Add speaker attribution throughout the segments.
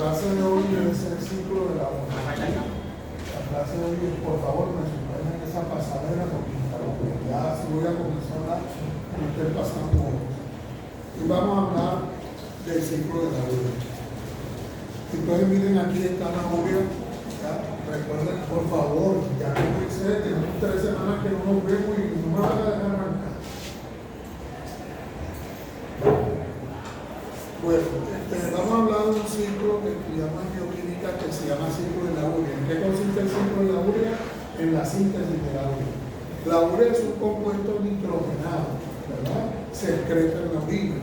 Speaker 1: clase de hoy es el ciclo de la agua. La clase de hoy es, por favor, me suspenden esa pasadera porque ya si voy a comenzar no estoy pasando hoy. Y vamos a hablar del ciclo de la urea. Entonces miren, aquí está la urea. Recuerden, por favor, ya como dice, tenemos 3 semanas que no nos vemos y no me van a dejar arrancar. Bueno, vamos a hablar de un ciclo que estudiamos en bioquímica que se llama ciclo de la urea. ¿En qué consiste el ciclo de la urea? En la síntesis de la urea. La urea es un compuesto nitrogenado, ¿verdad? Se excreta en la orina.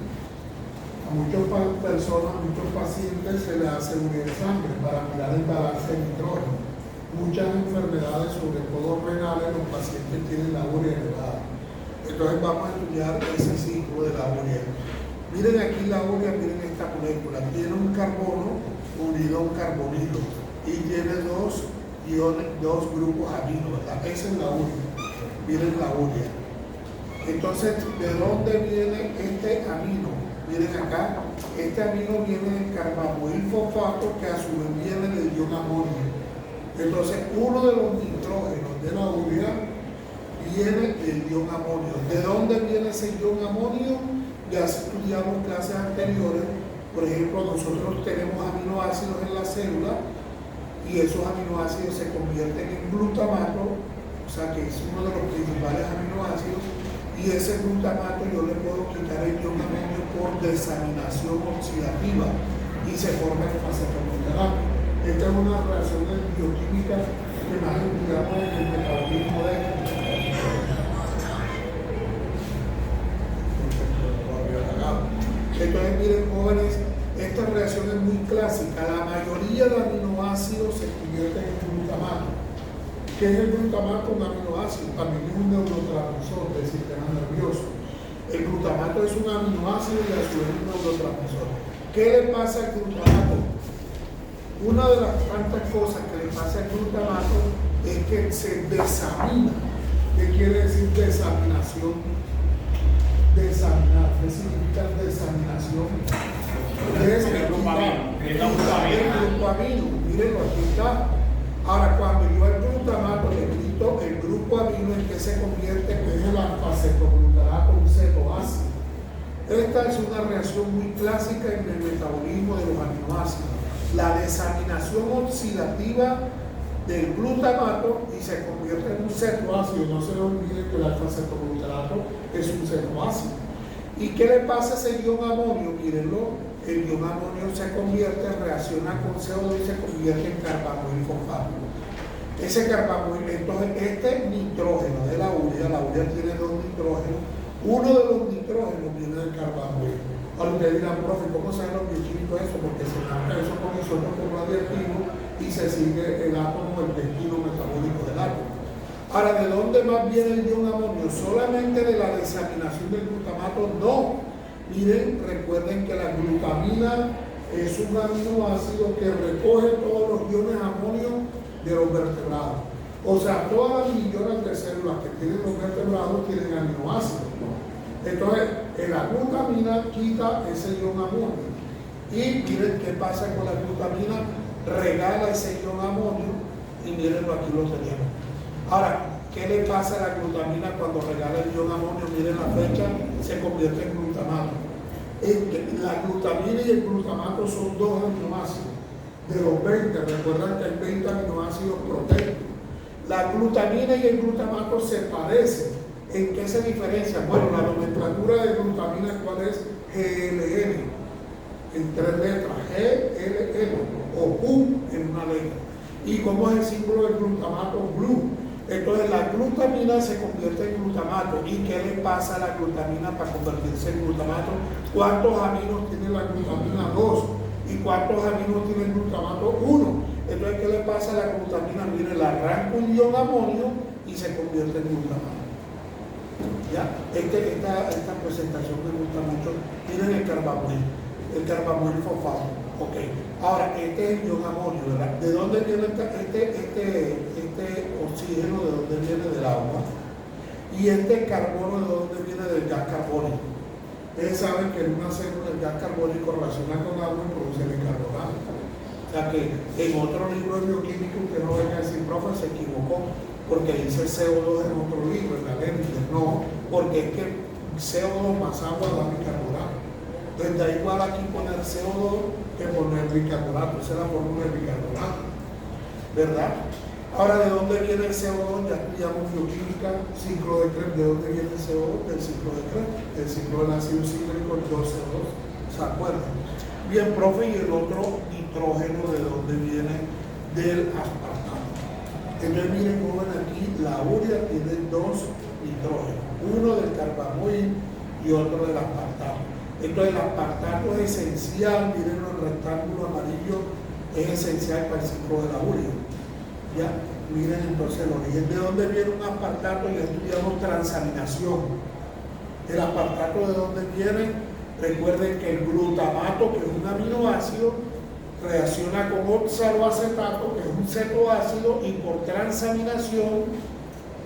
Speaker 1: A muchas personas, muchos pacientes se les hace urea en sangre para mirar el balance de nitrógeno. Muchas enfermedades, sobre todo renales, los pacientes tienen la urea elevada. Entonces vamos a estudiar ese ciclo de la urea. Miren aquí la urea, miren esta molécula. Tiene un carbono unido a un carbonilo y tiene dos grupos amino, ¿verdad? Esa es la urea. Miren la urea. Entonces, ¿de dónde viene este amino? Miren acá, este amino viene del carbamoil fosfato, que a su vez viene del ion amonio. Entonces, uno de los nitrógenos de la urea viene del ion amonio. ¿De dónde viene ese ion amonio? Ya estudiamos clases anteriores. Por ejemplo, nosotros tenemos aminoácidos en la célula y esos aminoácidos se convierten en glutamato, o sea que es uno de los principales aminoácidos, y ese glutamato yo le puedo quitar el ion amonio por desaminación oxidativa y se forma el acetobuterato. Esta es una reacción de bioquímica que más estudiamos en el metabolismo de Entonces, miren, jóvenes, esta reacción es muy clásica. La mayoría de aminoácidos se convierten en glutamato. ¿Qué es el glutamato? Un aminoácido, también es un neurotransmisor del sistema nervioso. El glutamato es un aminoácido y a su vez un neurotransmisor. ¿Qué le pasa al glutamato? Una de las tantas cosas que le pasa al glutamato es que se desamina. ¿Qué quiere decir desaminación? Desaminar. ¿Qué significa desaminación? Es el glutamino. Mírenlo, aquí está. Ahora, cuando yo el glutamato le quito el grupo amino, en que se convierte en el alfa-cetoglutarato, un cetoácido. Esta es una reacción muy clásica en el metabolismo de los aminoácidos. La desaminación oxidativa del glutamato y se convierte en un cetoácido. No se olviden que el alfa-cetoglutarato es un cetoácido. ¿Y qué le pasa a ese ion amonio? Mírenlo. El ion amonio se convierte, reacciona con CO2 y se convierte en carbamoil fosfato. Ese carbamoil, entonces este nitrógeno de la urea tiene 2 nitrógenos. Uno de los nitrógenos viene del carbamoil. Ahora ustedes dirán, profe, ¿cómo saben los bioquímicos eso? Porque se marca eso con isótopo radiactivo y se sigue el átomo, el destino metabólico del átomo. Ahora, ¿de dónde más viene el ion amonio? Solamente de la desaminación del glutamato, no. Miren, recuerden que la glutamina es un aminoácido que recoge todos los iones amonio de los vertebrados. O sea, todas las millones de células que tienen los vertebrados tienen aminoácidos. Entonces, la glutamina quita ese ion amonio. Y miren qué pasa con la glutamina, regala ese ion amonio y mirenlo, aquí lo tenemos. Ahora, ¿qué le pasa a la glutamina cuando regala el ion amonio? Miren la fecha, se convierte en glutamato. La glutamina y el glutamato son 2 aminoácidos. De los 20, recuerdan que hay 20 aminoácidos proteicos. La glutamina y el glutamato se parecen. ¿En qué se diferencian? Bueno, la nomenclatura de glutamina, ¿cuál es? GLN, en 3 letras, GLN, o U en una letra. ¿Y cómo es el símbolo del glutamato? Blue. Entonces la glutamina se convierte en glutamato. ¿Y qué le pasa a la glutamina para convertirse en glutamato? ¿Cuántos aminos tiene la glutamina? 2. ¿Y cuántos aminos tiene el glutamato? 1. Entonces, ¿qué le pasa a la glutamina? Mire, la arranca un ion amonio y se convierte en glutamato. ¿Ya? Esta presentación me gusta mucho. Miren el carbamoil fosfato. Ok. Ahora, este es el ion amonio, ¿verdad? ¿De dónde viene este oxígeno? ¿De dónde viene? Del agua. Y este carbono, ¿de dónde viene? Del gas carbónico. Ustedes saben que en una célula el gas carbónico reacciona con agua y produce bicarbonato. sea que en otro libro de bioquímica usted no venga a decir, profe, se equivocó, porque dice CO2 en otro libro, en la lente. No, porque es que CO2 más agua da bicarbonato. Entonces da igual aquí poner CO2 que poner bicarbonato. Esa es la fórmula de bicarbonato, ¿verdad? Ahora, ¿de dónde viene el CO2? Ya estudiamos bioquímica, ciclo de Krebs. ¿De dónde viene el CO2? Del ciclo de Krebs, del ciclo del ácido cítrico, el 2CO2. ¿Se acuerdan? Bien, profe, y el otro nitrógeno, ¿de dónde viene? Del aspartato. Entonces, miren, joven, aquí la urea tiene dos nitrógenos, uno del carbamoil y otro del aspartato. Entonces, el aspartato es esencial, miren el rectángulo amarillo, es esencial para el ciclo de la urea. Ya, miren entonces el origen. ¿De dónde viene un aspartato? Ya estudiamos transaminación. El aspartato, ¿de dónde viene? Recuerden que el glutamato, que es un aminoácido, reacciona con oxaloacetato, que es un cetoácido, y por transaminación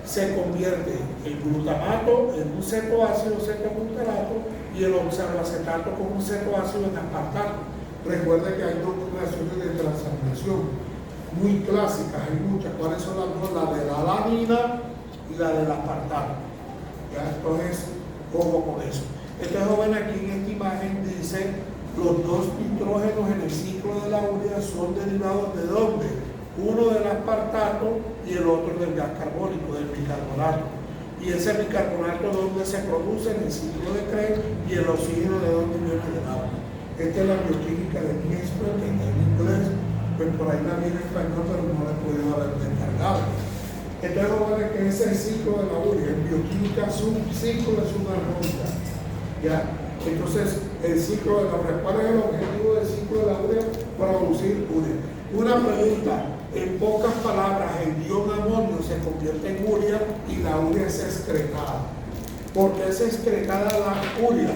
Speaker 1: se convierte el glutamato en un cetoácido, cetoglutarato, y el oxaloacetato con un cetoácido en aspartato. Recuerden que hay dos reacciones de transaminación muy clásicas, hay muchas. ¿Cuáles son las dos? La de la alanina y la del aspartato. ¿Ya? Entonces, ojo con eso. Este joven aquí en esta imagen dice, los dos nitrógenos en el ciclo de la urea son derivados ¿de dónde? Uno del aspartato y el otro del gas carbónico, del bicarbonato. Y ese bicarbonato, ¿dónde se produce? En el ciclo de Krebs. Y el oxígeno, ¿de dónde viene? Del agua. Esta es la bioquímica de Niespel, que está en inglés, pues por ahí la viene en español, pero no la he podido haber descargado. Entonces, vamos a ver que es el ciclo de la urea. En bioquímica, su ciclo es una ronda. ¿Ya? Entonces, el ciclo de la urea. ¿Cuál es el objetivo del ciclo de la urea? Producir urea. Una pregunta, en pocas palabras, el ion amonio se convierte en urea y la urea es excretada. ¿Por qué es excretada la urea?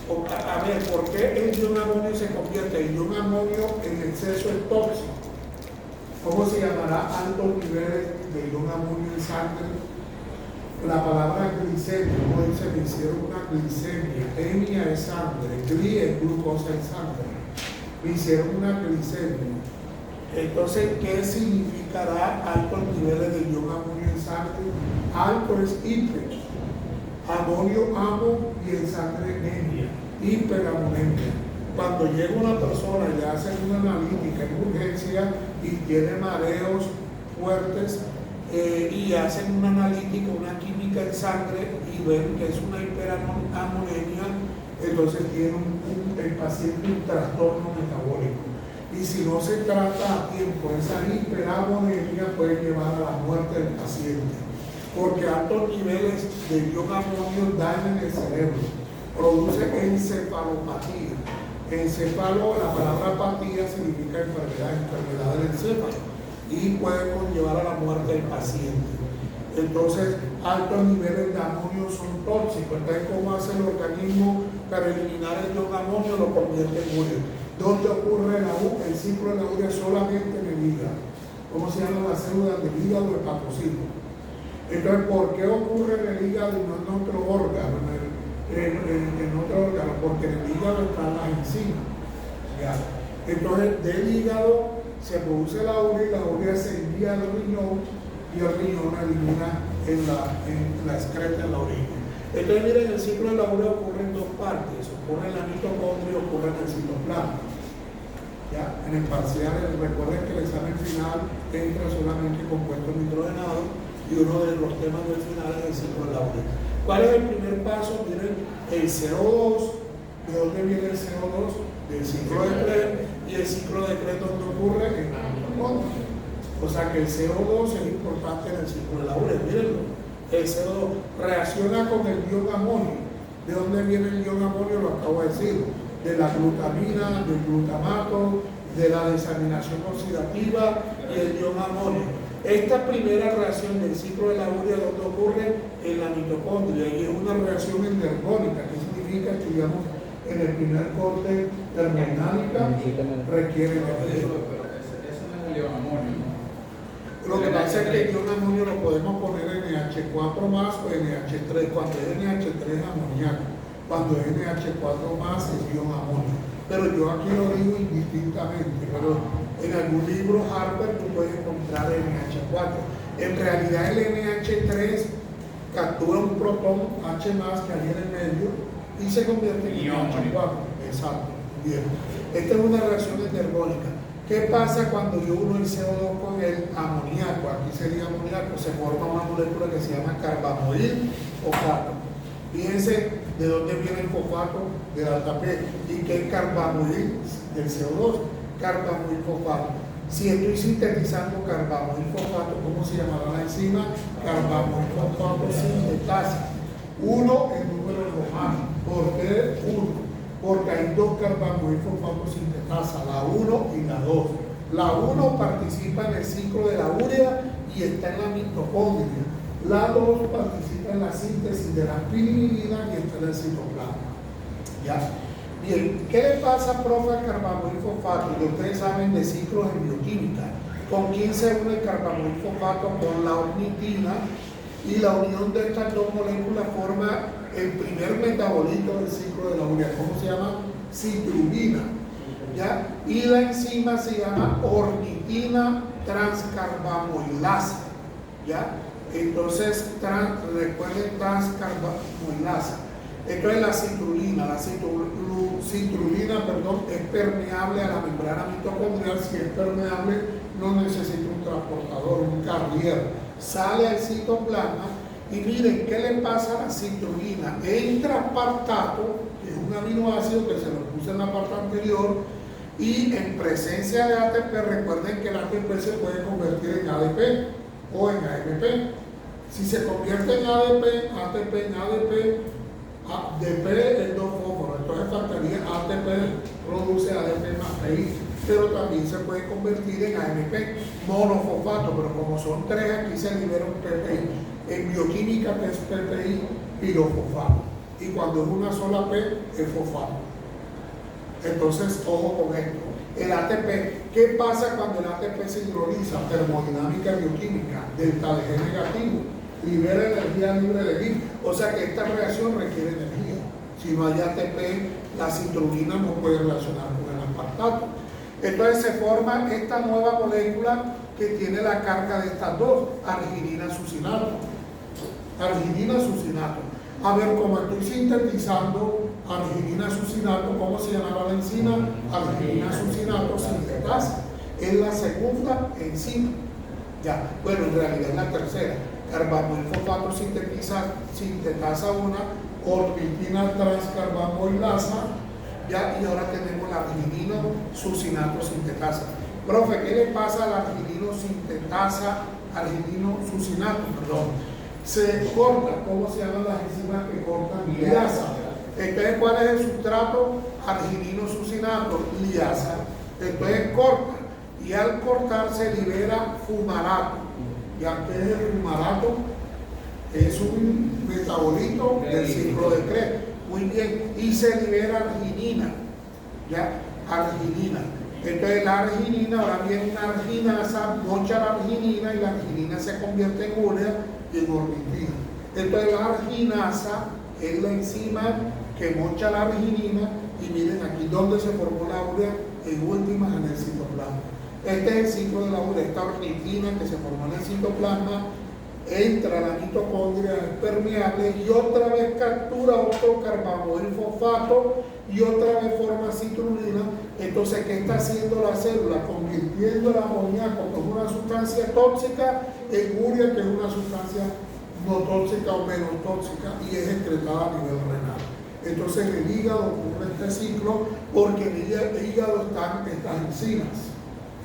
Speaker 1: A ver, ¿por qué el ion amonio se convierte? El ion amonio en exceso es tóxico. ¿Cómo se llamará altos niveles de ion amonio en sangre? La palabra glicemia, como dice, me hicieron una glicemia, emia es sangre, gli es glucosa en sangre, me hicieron una glicemia. Entonces, ¿qué significará altos niveles de ion amonio en sangre? Alto es hiper, amonio amo y en sangre emia, hiperamonemia. Cuando llega una persona y le hacen una analítica en urgencia y tiene mareos fuertes, y hacen una analítica, una química en sangre y ven que es una hiperamonemia, entonces tiene el paciente un trastorno metabólico. Y si no se trata a tiempo, esa hiperamonemia puede llevar a la muerte del paciente, porque altos niveles de ion amonio dañan el cerebro, produce encefalopatía. Encefalo, la palabra apatía significa enfermedad del encéfalo, y puede conllevar a la muerte del paciente. Entonces, altos niveles de amonio son tóxicos. Entonces, ¿cómo hace el organismo para eliminar el ion amonio? Lo convierte en urea. ¿Dónde ocurre el ciclo de la urea? Solamente en el hígado. ¿Cómo se llaman las células del hígado? Hepatocitos. Entonces, ¿por qué ocurre en el hígado y no en otro órgano? En otro órgano, porque en el hígado están las enzimas. ¿Ya? Entonces, del hígado se produce la urea y la urea se envía al riñón y el riñón elimina en la excreta en la orina. Entonces, miren, el ciclo de la urea ocurre en dos partes. Ocurre en la mitocondria y ocurre en el citoplasma. ¿Ya? En el parcial, recuerden que el examen final entra solamente compuestos nitrogenados y uno de los temas del final es el ciclo de la urea. ¿Cuál es el primer paso? Miren, el CO2. ¿De dónde viene el CO2? Del ciclo de Krebs. Y el ciclo de Krebs, ¿dónde ocurre? En la mitocondria. O sea que el CO2 es importante en el ciclo de la urea. Mírenlo. El CO2 reacciona con el ion amonio. ¿De dónde viene el ion amonio? Lo acabo de decir. De la glutamina, del glutamato, de la desaminación oxidativa y el ion amonio. Esta primera reacción del ciclo de la urea, ¿dónde ocurre? En la mitocondria. Y es una reacción endergónica. ¿Qué significa? Estudiamos en el primer corte termodinámica, requiere energía.
Speaker 2: Pero eso no es el ion amonio, ¿no?
Speaker 1: Lo que pasa es que el ion amonio lo podemos poner NH4 más o NH3. Cuando es NH3 es amoníaco, cuando es NH4 más es ion amonio. Pero yo aquí lo digo indistintamente, pero En algún libro Harvard tú puedes encontrar NH4. En realidad el NH3 captura un protón H que hay en el medio y se convierte en NH4. Exacto. Bien. Esta es una reacción endergónica. ¿Qué pasa cuando yo uno el CO2 con el amoníaco? Aquí sería amoníaco, se forma una molécula que se llama carbamoil fosfato. Fíjense de dónde viene el fosfato del alta P y que es carbamoil del CO2, carbamoil fosfato. Si estoy sintetizando carbamoil fosfato, ¿cómo se llamará la enzima? Carbamoil fosfato sintetasa. 1 en número romano. ¿Por qué 1? Porque hay dos carbamoil fosfato sintetasa, la 1 y la 2. La 1 participa en el ciclo de la urea y está en la mitocondria. La 2 participa en la síntesis de la pirimidina y está en el citoplasma. ¿Ya? Bien, ¿qué le pasa, profe, al carbamoil fosfato? Y ustedes saben de ciclos en bioquímica. ¿Con quién se une el carbamoil fosfato? Con la ornitina, y la unión de estas dos moléculas forma el primer metabolito del ciclo de la urea. ¿Cómo se llama? Citrulina. ¿Ya? Y la enzima se llama ornitina transcarbamoilasa. ¿Ya? Entonces, recuerden transcarbamoilasa. Entonces la citrulina, es permeable a la membrana mitocondrial. Si es permeable, no necesita un transportador, un carrier. Sale al citoplasma y miren qué le pasa a la citrulina. Entra aspartato, que es un aminoácido que se lo puse en la parte anterior, y en presencia de ATP, recuerden que el ATP se puede convertir en ADP o en AMP. Si se convierte en ADP, ATP en ADP, ADP es 2 fósforos, entonces faltaría ATP, produce ADP más PI, pero también se puede convertir en AMP, monofosfato, pero como son 3, aquí se libera un PPI. En bioquímica es PPI pirofosfato, y cuando es una sola P es fosfato. Entonces, ojo con esto. El ATP, ¿qué pasa cuando el ATP se hidroliza? Termodinámica bioquímica, delta de G negativo, libera energía libre de GIF. O sea que esta reacción requiere energía. Si no hay ATP, la citrulina no puede reaccionar con el aspartato. Entonces se forma esta nueva molécula que tiene la carga de estas dos, arginina-sucinato. Arginina-sucinato. A ver, como estoy sintetizando arginina-sucinato, ¿cómo se llamaba la enzima? Arginina-sucinato sintetasa. Es la segunda enzima. Ya, bueno, en realidad es la tercera. Carbamoil fosfato sintetasa una, ornitina transcarbamoilasa, ya, y ahora tenemos la arginino-sucinato sintetasa. Profe, ¿qué le pasa a la arginino-sucinato? Perdón. Se corta. ¿Cómo se llaman las enzimas que cortan? Liasa. Entonces, ¿cuál es el sustrato? Arginino-sucinato, liasa. Entonces corta, y al cortar se libera fumarato. Ya que es el fumarato, es un metabolito del ciclo de Krebs. Muy bien, y se libera arginina. Ya, arginina. Entonces la arginina, ahora viene una arginasa, mocha la arginina y la arginina se convierte en urea y en ornitina. Entonces la arginasa es la enzima que mocha la arginina, y miren aquí donde se formó la urea, en últimas en el citoplasma. Este es el ciclo de la urea. Esta ornitina que se formó en el citoplasma entra a la mitocondria, es permeable y otra vez captura otro carbamoil fosfato y otra vez forma citrulina. Entonces, ¿qué está haciendo la célula? Convirtiendo el amoníaco como una sustancia tóxica en urea, que es una sustancia no tóxica o menos tóxica, y es excretada a nivel renal. Entonces, en el hígado ocurre este ciclo porque en el hígado están estas enzimas.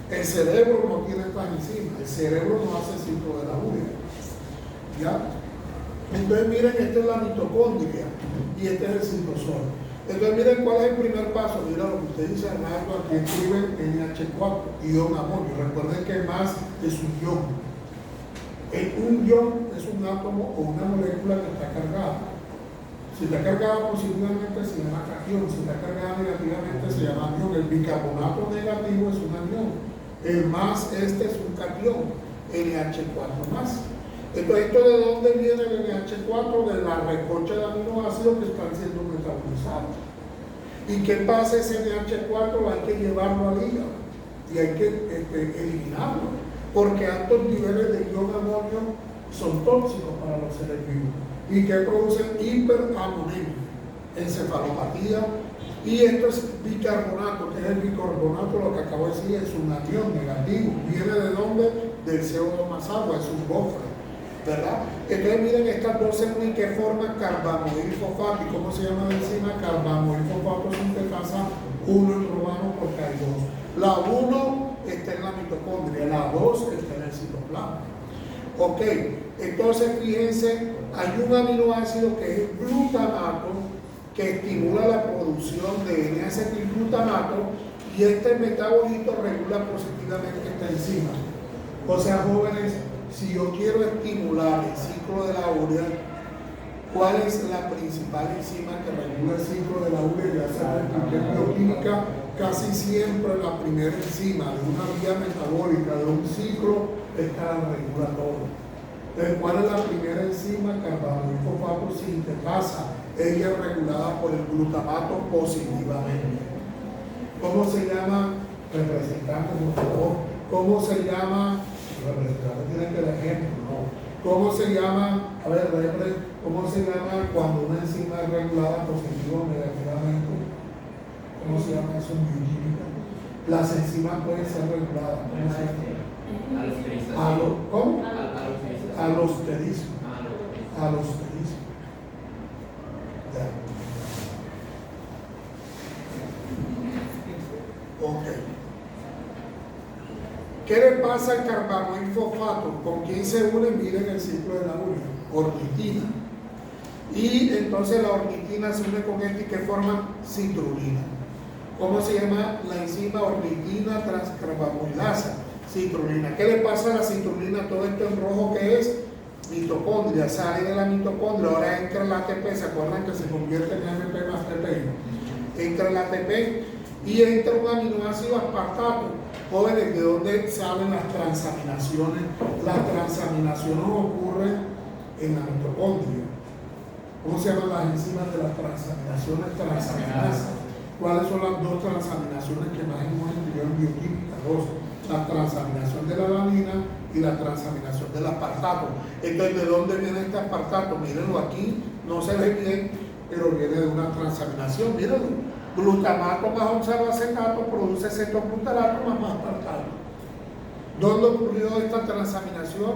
Speaker 1: El cerebro no tiene estas enzimas, el cerebro no hace ciclo de la urea. ¿Ya? Entonces miren, esta es la mitocondria y este es el citosol. Entonces miren cuál es el primer paso. Mira lo que usted dice, Arnaldo, aquí escriben NH4, ion amonio. Recuerden que más es un ion. Un ion es un átomo o una molécula que está cargada. Si está cargada positivamente se llama cation, si está cargada negativamente se llama anión. El bicarbonato negativo es un anión. El más es un cation, NH4 más. Entonces, ¿esto de dónde viene el NH4? De la recocha de aminoácidos que están siendo metabolizados. ¿Y qué pasa ese NH4? Hay que llevarlo al hígado. y hay que eliminarlo, porque altos niveles de ion amonio son tóxicos para los seres vivos y que producen hiperamonemia, encefalopatía, y esto es bicarbonato, que es el bicarbonato, lo que acabo de decir, es un anión negativo. ¿Viene de dónde? Del CO2 más agua, es un gofre, ¿verdad? Entonces miren estas dos células que forman carbamoil fosfato. ¿Y cómo se llama la enzima? Carbamoil fosfato sintetasa 1 en romano porque hay dos. La 1 está en la mitocondria, la 2 está en el citoplasma. Ok, entonces fíjense, hay un aminoácido que es el glutamato, que estimula la producción de N-acetilglutamato, y este metabolito regula positivamente esta enzima. O sea, jóvenes, si yo quiero estimular el ciclo de la urea, ¿cuál es la principal enzima que regula el ciclo de la urea? Ya sea en bioquímica, casi siempre la primera enzima de una vía metabólica de un ciclo está la regula todo. Entonces, ¿cuál es la primera enzima? Carbamoil fosfato sintetasa. Ella es regulada por el glutamato positivamente. ¿Cómo se llama? Representante, por favor. ¿Cómo se llama? Representante tiene que dar ejemplo, ¿no? ¿Cómo se llama? A ver, ¿cómo se llama cuando una enzima es regulada positivo o negativamente? ¿Cómo se llama eso en bioquímica? Las enzimas pueden ser reguladas. ¿Cómo se llama? ¿Cómo? Alosterismo. Alosterismo. Ok. ¿Qué le pasa al carbamoil fosfato? ¿Con quién se une? Miren el ciclo de la urea. Ornitina. Y entonces la ornitina se une con este y que forma citrulina. ¿Cómo se llama la enzima? Ornitina transcarbamoilasa. Citrulina. ¿Qué le pasa a la citrulina? Todo esto en rojo que es mitocondria, sale de la mitocondria, ahora entra en la ATP, ¿se acuerdan que se convierte en AMP más TP? Entra en la ATP y entra un aminoácido aspartato. Jóvenes, ¿de dónde salen las transaminaciones? Las transaminaciones ocurren en la mitocondria. ¿Cómo se llaman las enzimas de las transaminaciones? Transaminasas. ¿Cuáles son las dos transaminaciones que más hemos estudiado en bioquímica? Dos. La transaminación de la alanina y la transaminación del aspartato. Entonces, ¿de dónde viene este aspartato? Mírenlo aquí, no se ve bien, pero viene de una transaminación. Mírenlo. Glutamato más oxaloacetato produce cetoglutarato más aspartato. ¿Dónde ocurrió esta transaminación?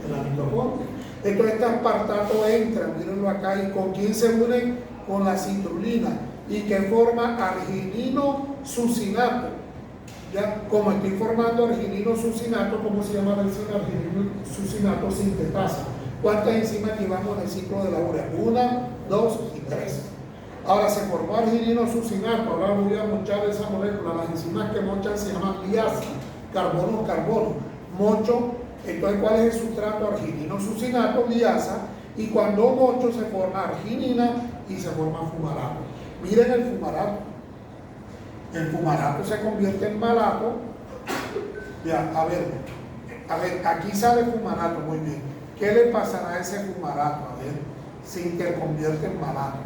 Speaker 1: En la mitocondria. Entonces, este aspartato entra, mírenlo acá, ¿y con quién se une? Con la citrulina, y que forma arginino sucinato. Ya, como estoy formando arginino sucinato, ¿cómo se llama la enzima? Arginino sucinato sintetasa. ¿Cuántas enzimas llevamos en el ciclo de la urea? 1, 2 y 3. Ahora se formó arginino sucinato, ahora voy a mochar esa molécula. Las enzimas que mochan se llaman liasa, carbono. Mocho, entonces ¿cuál es el sustrato? Arginino sucinato, liasa, y cuando mocho se forma arginina y se forma fumarato. Miren el fumarato. El fumarato se convierte en malato. Ya, a ver, aquí sale fumarato, muy bien. ¿Qué le pasará a ese fumarato? A ver, se interconvierte en malato,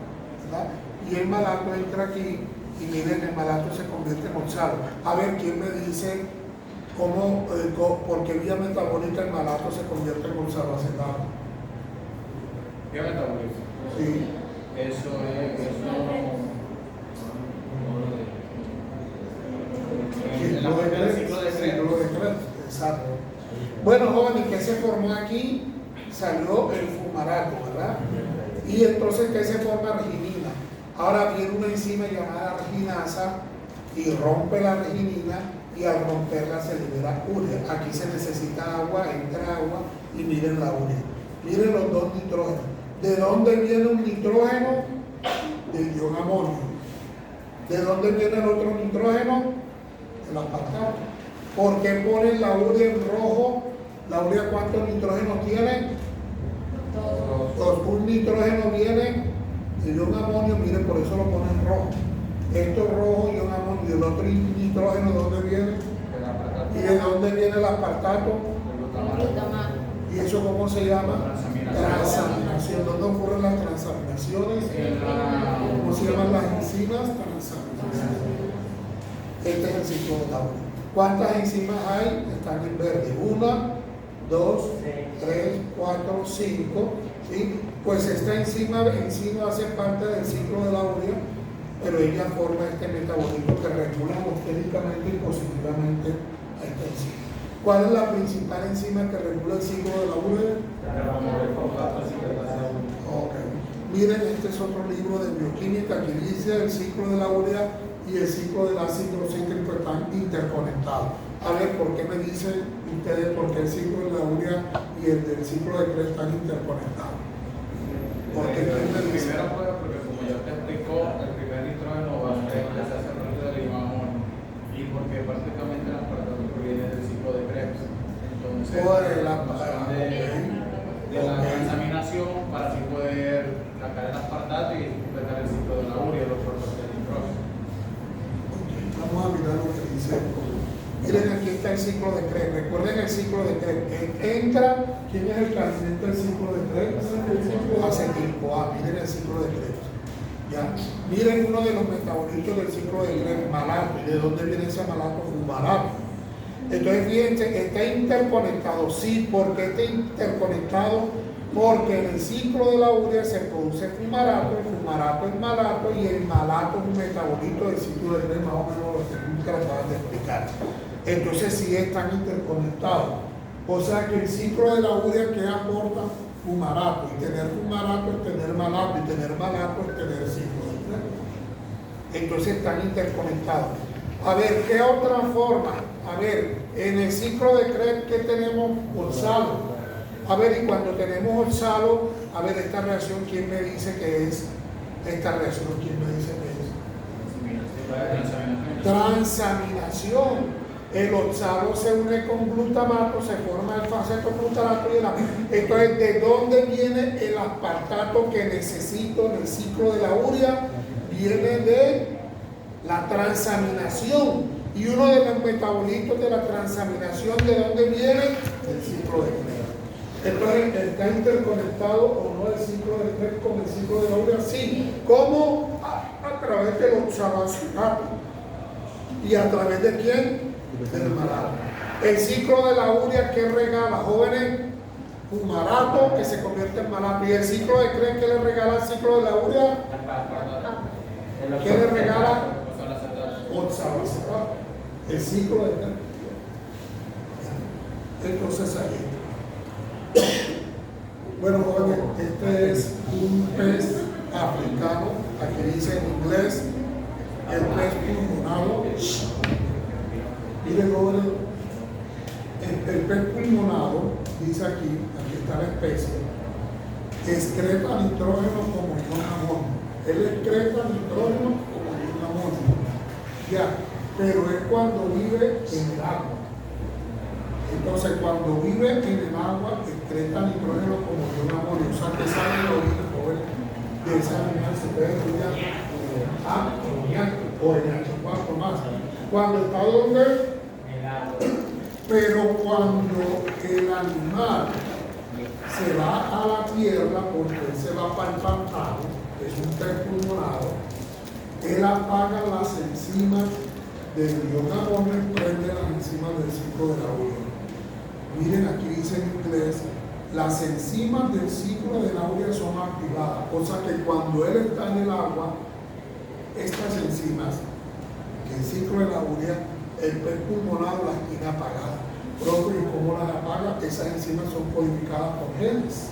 Speaker 1: ¿verdad? Y el malato entra aquí y miren, el malato se convierte en oxalo. A ver, ¿quién me dice cómo, por qué vía metabólica el malato se convierte en oxaloacetato?
Speaker 2: ¿Vía metabólica?
Speaker 1: Sí.
Speaker 2: Eso es... Ciclo de Krebs.
Speaker 1: Exacto. Bueno, jóvenes, ¿qué se formó aquí? Salió el fumarato, ¿verdad? Y entonces, ¿qué se forma? Arginina. Ahora viene una enzima llamada arginasa y rompe la arginina, y al romperla se libera urea. Aquí se necesita agua, entra agua y miren la urea. Miren los dos nitrógenos. ¿De dónde viene un nitrógeno? Del ion amonio. ¿De dónde viene el otro nitrógeno? El aspartato. ¿Por qué ponen la urea en rojo? ¿La urea cuántos nitrógenos tiene? Dos. Un nitrógeno viene del ion amonio, miren, por eso lo ponen en rojo. Esto es rojo, ion amonio, y el otro nitrógeno, ¿de dónde viene? ¿Y de dónde viene el aspartato? ¿Y eso cómo se llama? Transaminación. ¿Dónde ocurren las transaminaciones? ¿Cómo se llaman las enzimas? Transaminación. Este es el ciclo de la urea. ¿Cuántas enzimas hay? Están en verde. 1, 2, 3, 4, 5. ¿Sí? Pues esta enzima hace parte del ciclo de la urea, pero ella forma este metabolismo que regula alostéricamente y positivamente a esta enzima. ¿Cuál es la principal enzima que regula el ciclo de la urea? Okay. Miren, este es otro libro de bioquímica que dice el ciclo de la urea y el ciclo del ácido cítrico están interconectados. A ver, ¿por qué me dicen ustedes por qué el ciclo de la urea y el del ciclo de Krebs están interconectados? Porque
Speaker 2: primero, porque como ya te explicó, el primer nitrógeno va a ser que se hace rápido del amor y porque prácticamente las partículas provienen del ciclo de Krebs. Entonces, de la contaminación para así poder sacar el aspartato y completar el ciclo de la urea y los cuerpos de nitrógeno.
Speaker 1: Vamos a mirar lo que dice. Miren, aquí está el ciclo de Krebs. Recuerden el ciclo de Krebs. Entra, ¿quién es el que alimenta el ciclo de Krebs? Acetil-CoA. Miren el ciclo de Krebs. ¿Ya? Miren uno de los metabolitos del ciclo de Krebs, malato. ¿Y de dónde viene ese malato? Fumarato. Entonces, fíjense, está interconectado. Sí, ¿por qué está interconectado? Porque en el ciclo de la urea se produce fumarato, el fumarato es malato y el malato es un metabolito del ciclo de Krebs, más o menos lo que nunca acaban de explicar. Entonces sí están interconectados. O sea que el ciclo de la urea que aporta fumarato, y tener fumarato es tener malato, y tener malato es tener ciclo de Krebs. Entonces están interconectados. A ver, ¿qué otra forma? A ver, en el ciclo de Krebs, ¿qué tenemos? Oxalo. A ver, y cuando tenemos oxalo, a ver, esta reacción, ¿quién me dice que es? Esta reacción, ¿quién me dice que es? Transaminación. El oxalo se une con glutamato, se forma el acetoglutarato y el aspartato. Entonces, ¿de dónde viene el aspartato que necesito en el ciclo de la urea? Viene de la transaminación. Y uno de los metabolitos de la transaminación, ¿de dónde viene? Del ciclo de Krebs. Entonces, ¿está interconectado o no el ciclo de Krebs con el ciclo de la urea? Sí. ¿Cómo? A través del oxaloacetate. ¿Y a través de quién? Del malato. El ciclo de la urea, ¿qué regala, jóvenes? Fumarato, que se convierte en malato. ¿Y el ciclo de Krebs qué le regala al ciclo de la urea? ¿Qué le regala? Oxaloacetate. El ciclo de Krebs. Entonces ahí. Bueno, jóvenes, este es un pez africano, aquí dice en inglés, el pez pulmonado. Miren, jóvenes, el pez pulmonado, dice aquí está la especie, excreta nitrógeno como ion amonio. Él excreta nitrógeno como ion amonio. Ya, pero es cuando vive en el agua. Entonces, cuando vive en el agua, excreta nitrógeno como ion amonio. O sea, que sale el origen de ese animal, se puede estudiar o en H4 más. Cuando está donde? Pero cuando el animal se va a la tierra, porque él se va para el pantano, que es un pez pulmonado, él apaga las enzimas del ion amonio y prende las enzimas del ciclo de la urea. Miren, aquí dice en inglés, las enzimas del ciclo de la urea son activadas, o sea que cuando él está en el agua, estas enzimas, que el ciclo de la urea, el pez pulmonado las tiene apagadas. Propio, ¿y cómo las apaga? Esas enzimas son codificadas por genes.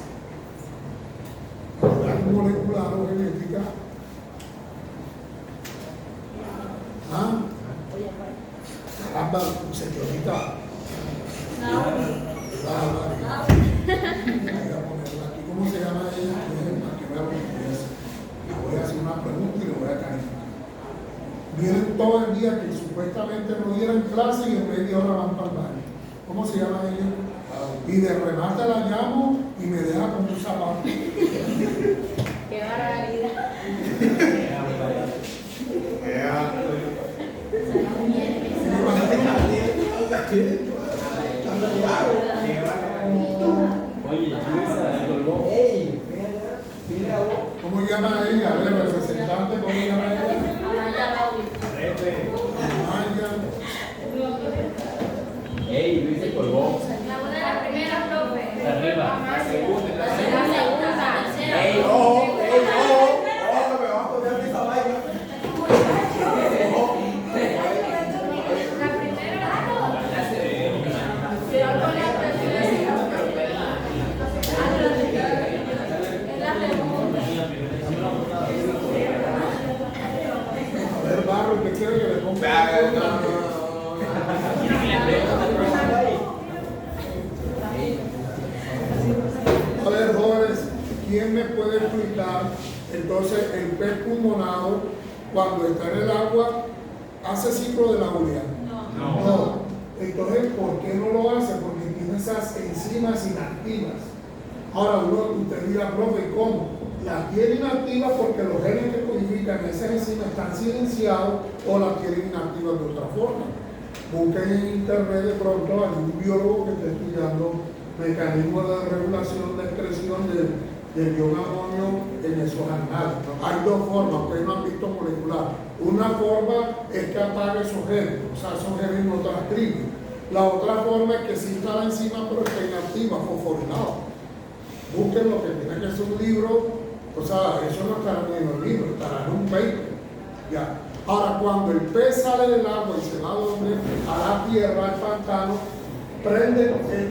Speaker 1: Molecular o genética. ¿Ah? Caramba, señorita. ¿Cómo se llama ella? Le voy a hacer una pregunta y le voy a calificar. Vienen todo el día que supuestamente no dieran clase y en media hora van para el baño. ¿Cómo se llama ella? Y de remate la llamo y me deja con un zapato.
Speaker 3: ¡Qué barbaridad!
Speaker 1: ¿Cómo llama ella? El representante, ¿cómo llama ella? Amaya. porque quiere que le ponga. A ver, jóvenes, ¿quién me puede explicar? Entonces, el pez pulmonado, cuando está en el agua, ¿hace ciclo de la urea? No. Entonces, ¿por qué no lo hace? Porque tiene esas enzimas inactivas. Ahora, usted dirá, profe, ¿cómo? Las tiene inactivas porque los genes que codifican esas enzimas están silenciados o las tienen inactivas de otra forma. Busquen en internet de pronto a algún biólogo que esté estudiando mecanismos de regulación de excreción del ion amonio en esos animales. Hay dos formas, ustedes no han visto molecular. Una forma es que apague esos genes, o sea, esos genes no transcriben. La otra forma es que sí está la enzima, pero está inactiva, fosforilado. Busquen lo que tiene que ser un libro, o sea, eso no estará en el libro, estará en un paper. Ya. Ahora, cuando el pez sale del agua y se va a la tierra, al pantano, prende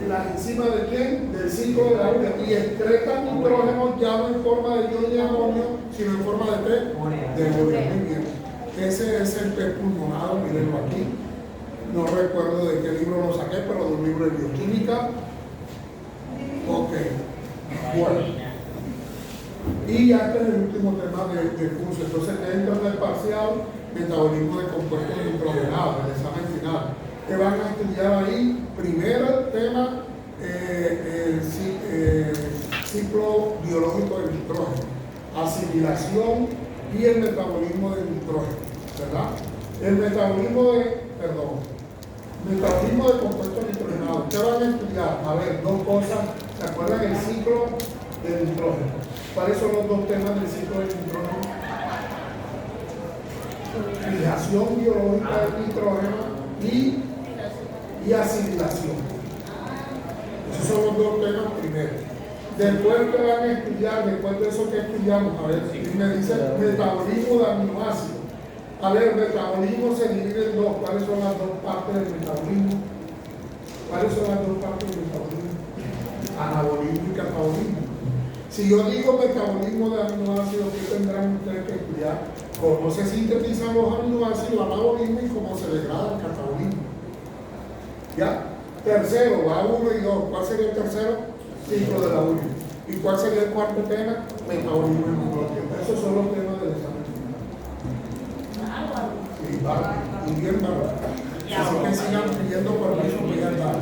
Speaker 1: la enzima de quién? Del ciclo de la urea y excreta nitrógeno ya no en forma de ion de amonio, sino en forma de qué? De urea. Muy bien. Ese es el pez pulmonado, mírenlo aquí. No recuerdo de qué libro lo saqué, pero de un libro de bioquímica. Ok. Bueno. Y ya este es el último tema de curso. Entonces, dentro del parcial, metabolismo de compuestos nitrogenados, el examen final. Que van a estudiar ahí, primer tema, ciclo biológico del nitrógeno, asimilación y el metabolismo del nitrógeno, ¿verdad? El metabolismo de compuestos nitrogenados. ¿Qué van a estudiar? A ver, dos cosas. ¿Se acuerdan el ciclo del nitrógeno? ¿Cuáles son los dos temas del ciclo del nitrógeno? Fijación biológica del nitrógeno y asimilación. Esos son los dos temas primero. Después que van a estudiar, después de eso que estudiamos, a ver, si me dice metabolismo de aminoácidos. A ver, el metabolismo se divide en dos. ¿Cuáles son las dos partes del metabolismo? ¿Cuáles son las dos partes del metabolismo? Anabolismo y catabolismo. Si yo digo metabolismo de aminoácidos, ¿qué tendrán ustedes que estudiar? Cómo se sintetizan los aminoácidos, anabolismo y cómo se degrada el catabolismo. ¿Ya? Tercero, va 1 y 2. ¿Cuál sería el tercero? Ciclo de la urea. ¿Y cuál sería el cuarto tema? Metabolismo hemoglóbico. Esos son los temas del examen. Sí, vale. Y bien, vale. Así que sigan pidiendo permiso, bien, vale.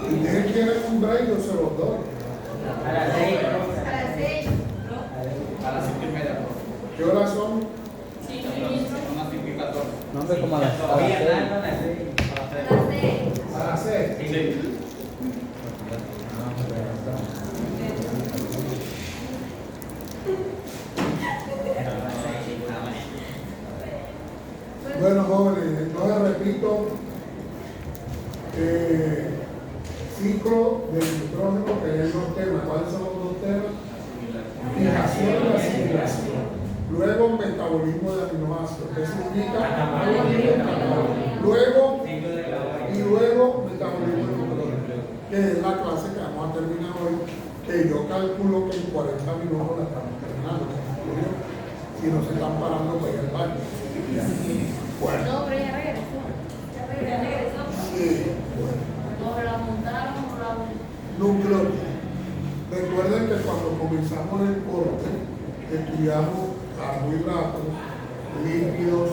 Speaker 1: Si ustedes quieren un break, yo se los doy.
Speaker 3: A las 6.
Speaker 2: A las 5:30.
Speaker 1: ¿Qué horas son?
Speaker 2: Son las 5:14.
Speaker 4: No, hombre, como a las 6.
Speaker 1: A las 6.
Speaker 2: Sí.
Speaker 1: Bueno, jóvenes, entonces repito, ciclo del nitrógeno, que hay dos temas. ¿Cuáles son los dos temas? Fijación y asimilación. Luego, metabolismo de aminoácidos, que significa luego metabolismo de nucleótidos, que es la clase que vamos a terminar hoy, que yo calculo que en 40 minutos la estamos terminando, si no se están parando para ir al baño. Bueno.
Speaker 3: No, pero ya regresó.
Speaker 1: Sí, bueno.
Speaker 3: No la montaron, no la
Speaker 1: Nucleótidos. Recuerden que cuando comenzamos el corte, estudiamos carbohidratos, lípidos,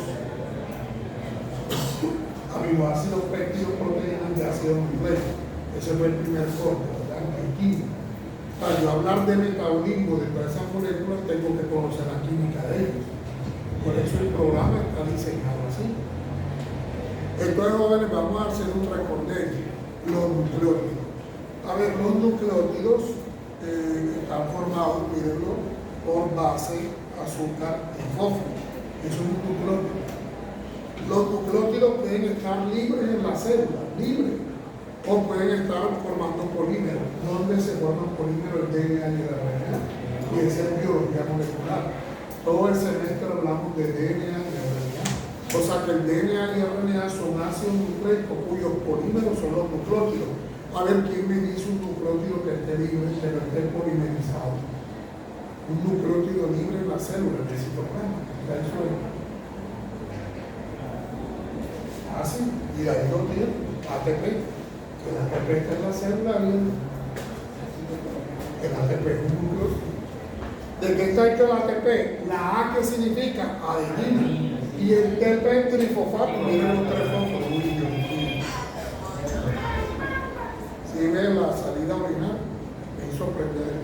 Speaker 1: aminoácidos, péptidos, proteínas y ácidos nucleicos. Ese fue el primer corte, ¿verdad? En química. Para yo hablar de metabolismo de todas esas moléculas, tengo que conocer la química de ellos. Por eso el programa está diseñado así. Entonces, jóvenes, vamos a hacer un recorderis. Los nucleótidos. A ver, los nucleótidos están formados, mírenlo, por base, azúcar y fósforo. Eso es un nucleótido. Los nucleótidos pueden estar libres en la célula, libres, o pueden estar formando polímeros. ¿Dónde se forman polímeros? El DNA y el RNA. Y esa es biología molecular. Todo el semestre hablamos de DNA y RNA. O sea que el DNA y RNA son ácidos nucleicos cuyos polímeros son los nucleótidos. A ver, ¿quién me dice un nucleótido que esté libre, que no esté polimerizado? un nucleótido libre en la célula, el citoplasma. Eso es. Así, y ahí lo tiene, ATP. El ATP está en la célula, bien. El ATP es un nucleótido. ¿De qué está hecho el ATP? La A, que significa adenina, y el TP es trifosfato. Miren los tres fósforos. Si ven la salida original, me hizo prender.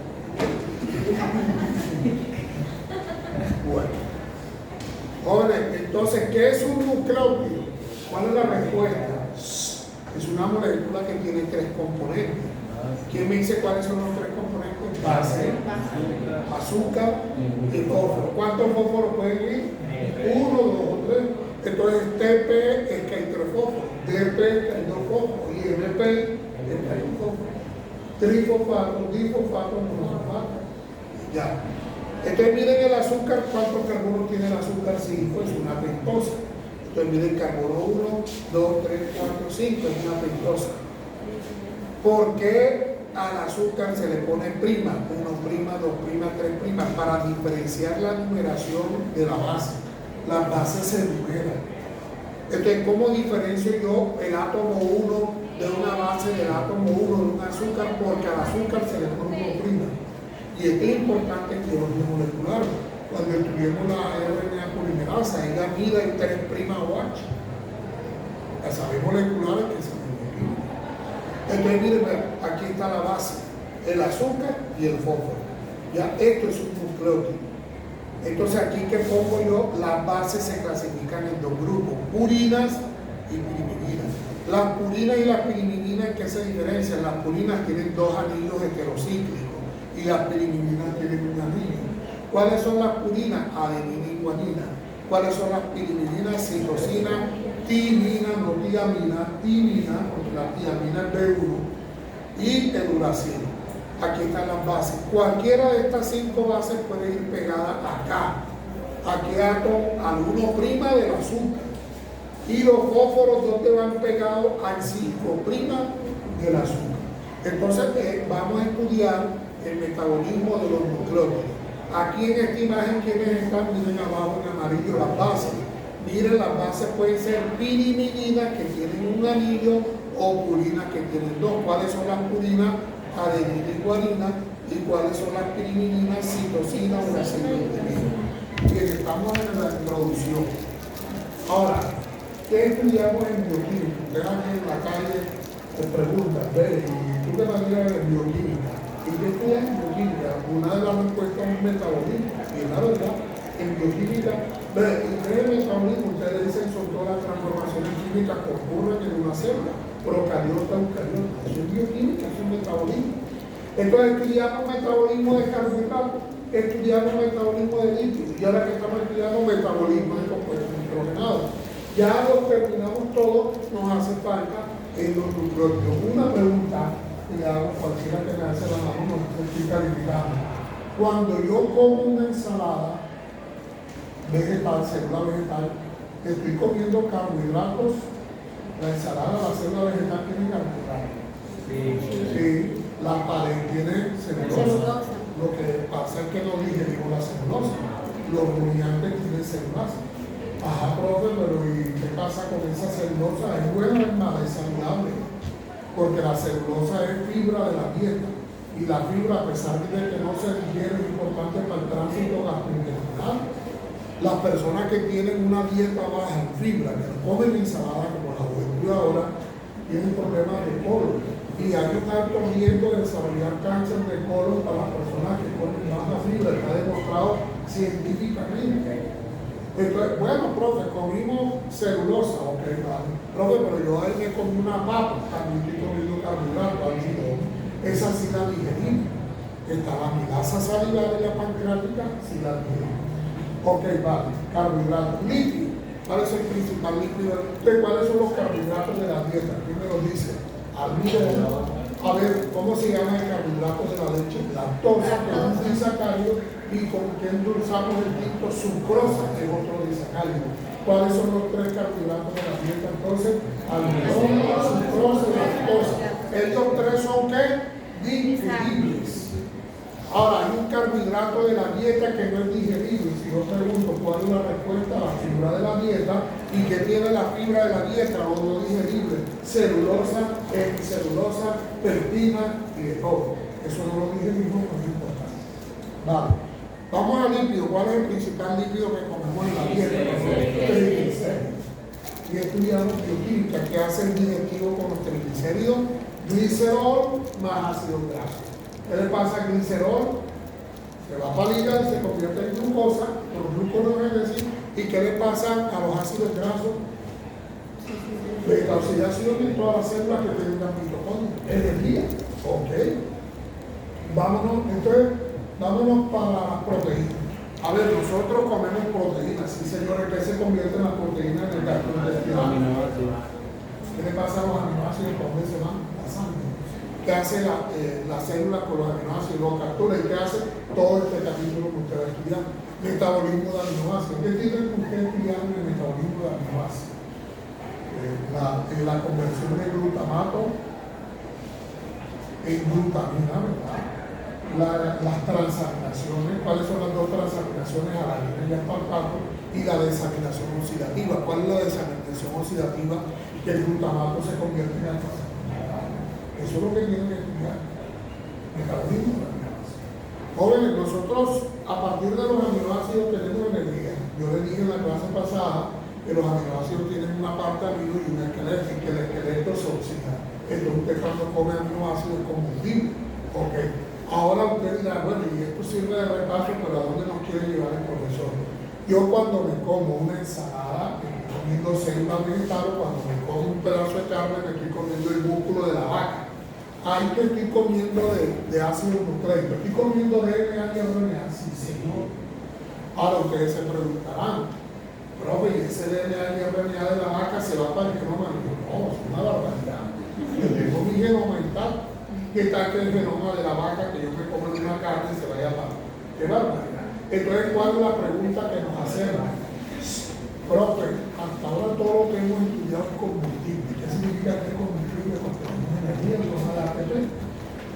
Speaker 1: Bueno, jóvenes, entonces, ¿qué es un nucleótido? ¿Cuál es la respuesta? Es una molécula que tiene tres componentes. ¿Quién me dice cuáles son los tres componentes? Base, azúcar y fósforo. ¿Cuántos fósforos pueden ir? 1, 2 o 3. Entonces TP es que hay 3 fósforos, DP es que hay 2 fósforos y MP es que hay un fósforo. Trifosfato, difosfato, monofosfato. Ya. Entonces miren el azúcar, ¿cuántos carbonos tiene el azúcar? 5, es una pentosa. Entonces miren carbono 1, 2, 3, 4, 5, es una pentosa. ¿Por qué al azúcar se le pone prima? 1 prima, 2 prima, 3 prima, para diferenciar la numeración de la base. Las bases se numeran. Entonces, ¿cómo diferencio yo el átomo 1 de una base del átomo 1 de un azúcar? Porque al azúcar se le pone 1 prima. Y esto es importante en biología molecular. Cuando estudiamos la RNA polimerasa, ella mida en 3' OH. Las saber moleculares que se Entonces, miren, aquí está la base, el azúcar y el fósforo. Ya, esto es un nucleótido. Entonces, aquí que pongo yo, las bases se clasifican en 2 grupos, purinas y pirimidina. Las purinas y las pirimidina, ¿en qué se diferencian? Las purinas tienen 2 anillos heterocíclicos y las pirimidinas tienen un anillo. ¿Cuáles son las purinas? Adenina y guanina. ¿Cuáles son las pirimidinas? Citosina, timina, no tiamina, timina, porque la tiamina es B1, y el uracilo. Aquí están las bases. Cualquiera de estas 5 bases puede ir pegada acá. Aquí ato al 1' del azúcar. Y los fósforos, ¿dónde van pegados? Al 5' del azúcar. Entonces, vamos a estudiar el metabolismo de los nucleótidos. Aquí en esta imagen, ¿quiénes están? Miren abajo en amarillo las bases. Miren, las bases pueden ser pirimidinas que tienen un anillo o purinas que tienen 2. ¿Cuáles son las purinas? Adenina y guanina. ¿Y cuáles son las pirimidinas? Citosina, uracilo y timina. Bien, estamos en la introducción. Ahora, ¿qué estudiamos en bioquímica? Ustedes aquí en la calle te preguntan, ¿ves? ¿Y tú qué manera de bioquímica? ¿Y qué estudias en bioquímica? Una de las respuestas es metabolismo. Y la verdad, en bioquímica, ustedes en metabolismo, ustedes dicen son todas las transformaciones químicas que ocurren en una célula, procariota, eucariota. Eso es bioquímica, eso es metabolismo. Entonces estudiamos metabolismo de carbohidratos, estudiamos metabolismo de lípidos, y ahora que estamos estudiando metabolismo de compuestos nitrogenados. Ya los terminamos todos, nos hace falta en los nucleótidos. Una pregunta que le hago cualquiera que me hace la mano, no estoy calificando. Cuando yo como una ensalada vegetal, célula vegetal, estoy comiendo carbohidratos. La ensalada, la célula vegetal tiene carbohidratos. Sí. La pared tiene celulosa. Lo que pasa es que no digerimos la celulosa. Los rumiantes tienen celulosa. Ajá, profe, pero ¿y qué pasa con esa celulosa? ¿Es buena o es mala? Es saludable. Porque la celulosa es fibra de la dieta. Y la fibra, a pesar de que no se digiere, es importante para el tránsito gastrointestinal. Las personas que tienen una dieta baja en fibra, que no comen ensalada como la juventud ahora, tienen problemas de colon. Y hay un alto riesgo de desarrollar cáncer de colon para las personas que comen baja fibra. Está demostrado científicamente. Entonces, bueno, profe, comimos celulosa, ok, vale. Profe, pero yo ahí me comí una papa, también estoy comiendo carbohidratos, almidón. Esa sí la digerí. Está la amilasa salival y la pancreática, sí la digerí. Ok, vale, carbohidratos. Líquido. ¿Cuál es el principal líquido? ¿Cuáles son los carbohidratos de la dieta? ¿Quién me lo dice? Almidón. A ver, ¿cómo se llama el carbohidrato de la leche? Lactosa, que es un disacárido, y con que endulzamos el tinto, sucrosa, que es otro disacárido. ¿Cuáles son los 3 carbohidratos de la dieta? Entonces, almidón, sucrosa y lactosa. Estos 3 son ¿qué? Digeribles. Ahora, hay un carbohidrato de la dieta que no es digerible. Si yo pregunto cuál es la respuesta a la fibra de la dieta y qué tiene la fibra de la dieta o no digerible, celulosa, hemicelulosa, pectina y de todo. Eso no lo digerimos, no es importante. Vale. Vamos al lípido. ¿Cuál es el principal lípido que comemos en la dieta? Triglicéridos. Y he estudiado bioquímica que hace el digestivo con los triglicéridos, glicerol más ácido graso. ¿Qué le pasa al glicerol? Se va para el hígado y se convierte en glucosa, por gluconeogénesis. ¿Y qué le pasa a los ácidos grasos? Beta-oxidación en todas las células que tengan mitocondria. Energía. Ok. Vámonos para las proteínas. A ver, nosotros comemos proteínas, sí señores, que se convierten las proteínas en el gastrointestinal. ¿Qué le pasa a los aminoácidos? ¿Dónde se van? La sangre. ¿Qué hace la célula con los aminoácidos? Los captura. ¿Y qué hace? Todo este capítulo que ustedes estudian. Metabolismo de aminoácidos. ¿Qué tienen que ustedes estudiar en el metabolismo de aminoácidos? La conversión de glutamato en glutamina, ¿verdad? Las transaminaciones, ¿cuáles son las dos transaminaciones? Alanina y aspartato, y la desaminación oxidativa. ¿Cuál es la desaminación oxidativa? Que el glutamato se convierte en alfa. Eso es lo que tienen que estudiar. Metabolismo de aminoácidos. Jóvenes, nosotros a partir de los aminoácidos tenemos energía. Yo les dije en la clase pasada que los aminoácidos tienen una parte amino y un esqueleto, y que el esqueleto se oxida. Entonces usted cuando come aminoácidos es combustible. Ok. Ahora usted dirá, bueno, y esto sirve de repaso, pero ¿a dónde nos quiere llevar el profesor? Yo cuando me como una ensalada, estoy comiendo células vegetales, cuando me como un pedazo de carne, me estoy comiendo el músculo de la vaca. Ahí que estoy comiendo de ácido nucleico, estoy comiendo DNA y RNA, sí señor. Ahora ustedes se preguntarán, profe, ¿y ese DNA y RNA de la vaca se va para el genoma? Y yo, no, es una barbaridad. Yo tengo mi genoma mental. ¿Qué tal que el genoma de la vaca que yo me como en una carne se vaya para? ¡Qué barbaridad! Entonces, ¿cuál es la pregunta que nos hacemos? Profe, hasta ahora todo lo que hemos estudiado es combustible. ¿Qué significa que es combustible? Porque tenemos energía, no da ATP.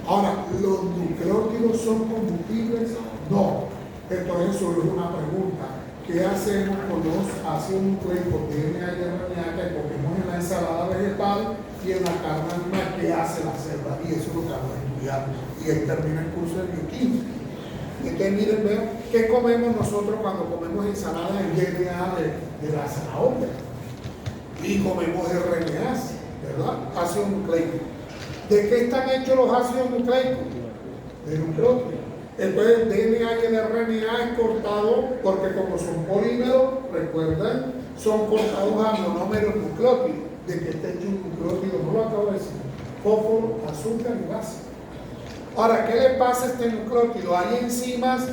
Speaker 1: Ahora, ¿los nucleótidos son combustibles? No. Entonces, eso es una pregunta. ¿Qué hacemos con los ácidos nucleicos DNA y RNA que comemos en la ensalada vegetal y en la carne animal? ¿Qué hace la célula? Y eso es lo que vamos a estudiar. Y ahí termina el curso de bioquímica. Entonces, miren, vean, ¿qué comemos nosotros cuando comemos ensalada en DNA de la zanahoria? Y comemos RNA, ¿verdad? Ácidos nucleicos. ¿De qué están hechos los ácidos nucleicos? De nucleótidos. Entonces el DNA y el RNA es cortado porque como son polímeros, recuerden, son cortados a monómeros nucleótidos. De que esté hecho un nucleótido, no lo acabo de decir. Fósforo, azúcar y base. Ahora, ¿qué le pasa a este nucleótido? Hay enzimas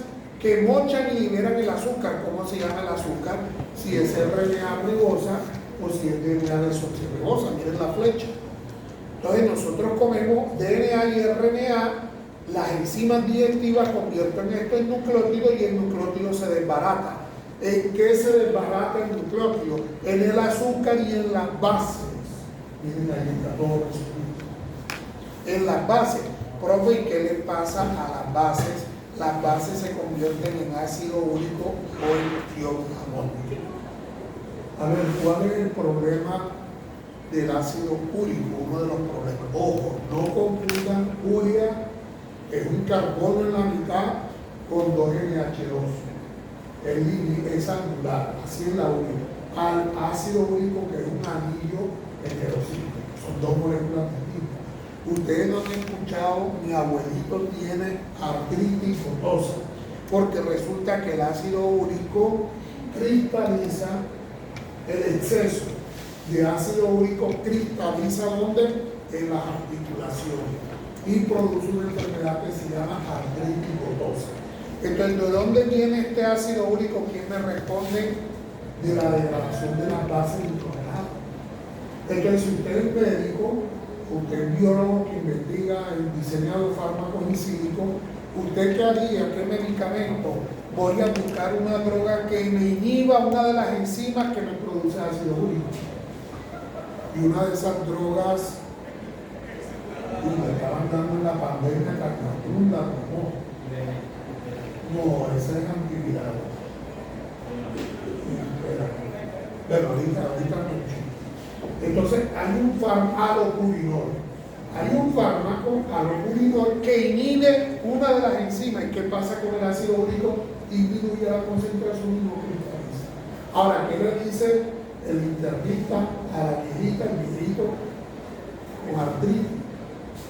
Speaker 1: que mochan y liberan el azúcar. ¿Cómo se llama el azúcar? Si es RNA ribosa o si es DNA desoxirribosa. Miren la flecha. Entonces nosotros comemos DNA y RNA. Las enzimas digestivas convierten esto en nucleótido y el nucleótido se desbarata. ¿En qué se desbarata el nucleótido? En el azúcar y en las bases. Miren ahí está todo resumido. En las bases. Profe, ¿y qué le pasa a las bases? Las bases se convierten en ácido úrico o en ion amónico. A ver, ¿cuál es el problema del ácido úrico? Uno de los problemas. Ojo, no confundan urea, es un carbono en la mitad con 2 NH2. Es angular, así es la úrica. Al ácido úrico, que es un anillo heterocíclico. Son 2 moléculas distintas. Ustedes no han escuchado, mi abuelito tiene artritis gotosa, porque resulta que el ácido úrico cristaliza, el exceso de ácido úrico cristaliza ¿dónde? En las articulaciones y produce una enfermedad que se llama artritis gotosa. Entonces, ¿de dónde viene este ácido úrico? ¿Quién me responde? De la degradación de las bases nitrogenadas. Entonces, si usted es médico, usted es biólogo que investiga el diseño de fármacos in silico, ¿usted qué haría? ¿Qué medicamento? Voy a buscar una droga que me inhiba una de las enzimas que me produce ácido úrico. Y una de esas drogas, me estaban dando en la pandemia, la No, esa es antiviral. Bueno, ahorita no. Entonces, hay un fármaco alopurinol. Hay un fármaco alopurinol que inhibe una de las enzimas. ¿Y qué pasa con el ácido úrico? Disminuye la concentración y no cristaliza. Ahora, ¿qué le dice el internista a la viejita, el viejito con artritis?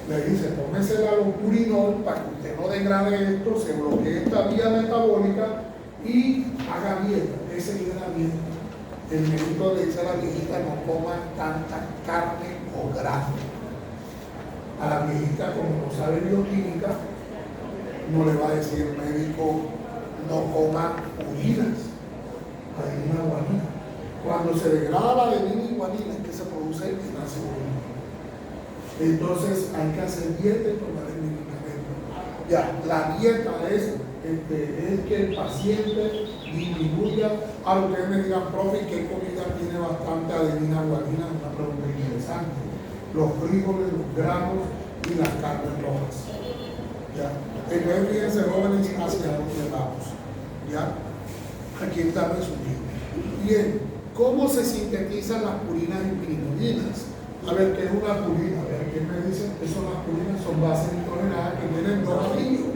Speaker 1: Le dice, tómese el alopurinol para que usted no degrade esto, se bloquee esta vía metabólica y haga dieta. Esa es la dieta. El médico le dice a la viejita, no coma tanta carne o grasa. A la viejita, como no sabe bioquímica, no le va a decir el médico, no coma urinas, adenina guanina. Cuando se degrada la adenina y guanina es que se produce el ácido úrico. Entonces hay que hacer dieta y tomar el medicamento. Ya, la dieta es que el paciente disminuya. Ahora ustedes me digan, profe, ¿qué comida tiene bastante adenina guanina? Una pregunta interesante. Los frijoles, los granos y las carnes rojas. ¿Ya? Entonces fíjense, jóvenes, hacia dónde vamos. ¿Ya? Aquí está resumido. Bien, ¿cómo se sintetizan las purinas y pirimidinas? A ver, ¿qué es una purina? A ver, ¿qué me dicen? ¿Qué son las purinas? Son bases nitrogenadas que tienen dos anillos.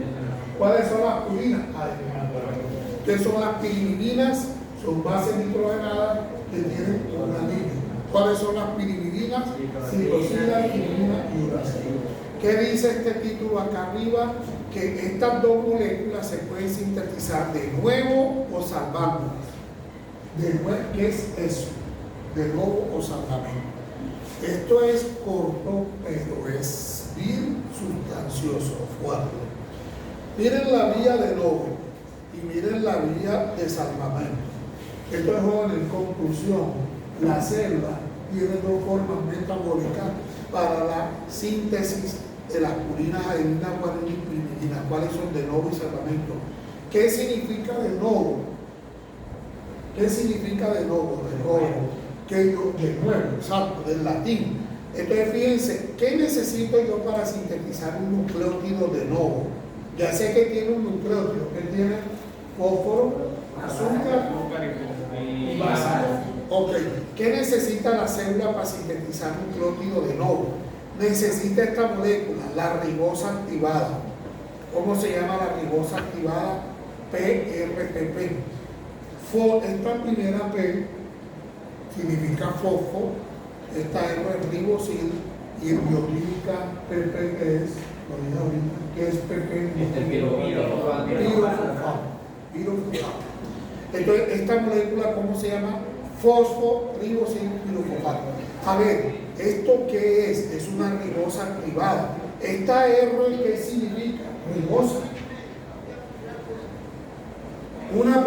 Speaker 1: ¿Cuáles son las purinas? ¿Qué son las pirimidinas? Son bases nitrogenadas que tienen un anillo. ¿Cuáles son las pirimidinas? Citosina, quinina y uracil. ¿Qué dice este título acá arriba? Que estas dos moléculas se pueden sintetizar de nuevo o salvándolas. De nuevo, ¿qué es eso? De nuevo o salvamento. Esto es corto, pero es bien sustancioso, fuerte. Miren la vía de nuevo y miren la vía de salvamento. Esto es, joven, en conclusión, la célula tiene dos formas metabólicas para la síntesis de las purinas, adenina, guanina y pirimidina. ¿Cuáles son? De nuevo y salvamento. ¿Qué significa de nuevo? ¿Qué significa de nuevo? De nuevo. De nuevo, exacto, del latín. Entonces fíjense, ¿qué necesito yo para sintetizar un nucleótido de nuevo? Ya sé que tiene un nucleótido, que tiene fósforo, azúcar y base. Ok, ¿qué necesita la célula para sintetizar un nucleótido de nuevo? Necesita esta molécula, la ribosa activada. ¿Cómo se llama la ribosa activada? PRPP. Esta primera P significa fosfo, esta R es ribosil y en bioquímica PP que es, lo dije ahorita, que es PP, pirofosfato. Entonces, esta molécula, ¿cómo se llama? Fosfo, ribosil, pirofosfato. A ver, ¿esto qué es? Es una ribosa activada. Esta R, ¿qué significa? Ribosa. Una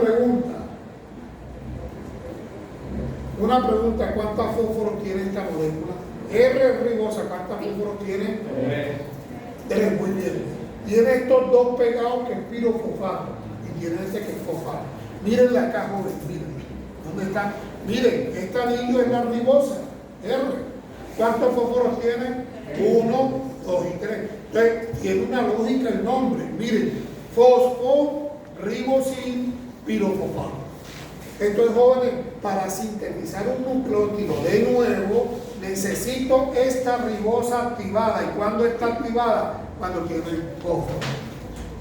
Speaker 1: pregunta, ¿cuántos fósforos tiene esta molécula? R ribosa, ¿cuántos fósforos tiene? 3, muy bien. Tiene estos dos pegados que es pirofosfato y tiene este que es fosfato. Miren la caja, miren. ¿Dónde está? Miren, este anillo es la ribosa, R. ¿Cuántos fósforos tiene? 1, 2 y 3. Entonces, tiene una lógica el nombre. Miren, fosfo, ribosil, pirofosfato. Entonces, jóvenes, para sintetizar un nucleótido de nuevo, necesito esta ribosa activada. ¿Y cuándo está activada? Cuando tiene el fósforo.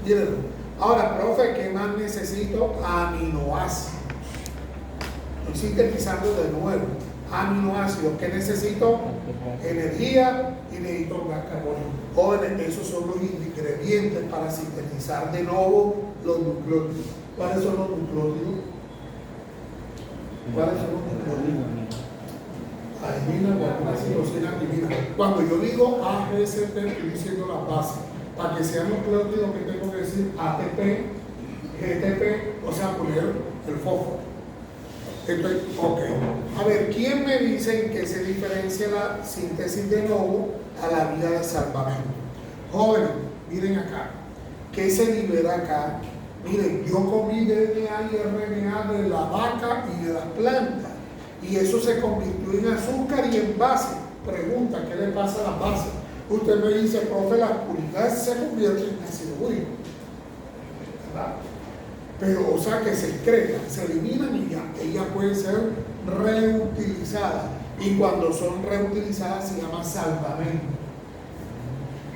Speaker 1: Miren. Ahora, profe, ¿qué más necesito? Aminoácidos. Estoy sintetizando de nuevo. Aminoácidos. ¿Qué necesito? Energía y necesito gas carbónico. Jóvenes, esos son los ingredientes para sintetizar de nuevo los nucleótidos. ¿Cuáles son los nucleótidos? ¿Cuáles son los nucleótidos? Adenina, guanina, citosina, timina. Cuando yo digo AGST, estoy diciendo la base. Para que sean nucleótidos, que tengo que decir ATP, GTP, o sea, poner el fósforo. Entonces, ok. A ver, ¿quién me dice en qué se diferencia la síntesis de nuevo a la vía de salvamento? Jóvenes, miren acá. ¿Qué se libera acá? Miren, yo comí DNA y RNA de la vaca y de las plantas. Y eso se convirtió en azúcar y en base. Pregunta, ¿qué le pasa a las bases? Usted me dice, profe, las purinas se convierten en ácido úrico. pero o sea que se excretan, se eliminan y ya, ella puede ser reutilizada. Y cuando son reutilizadas se llama salvamento.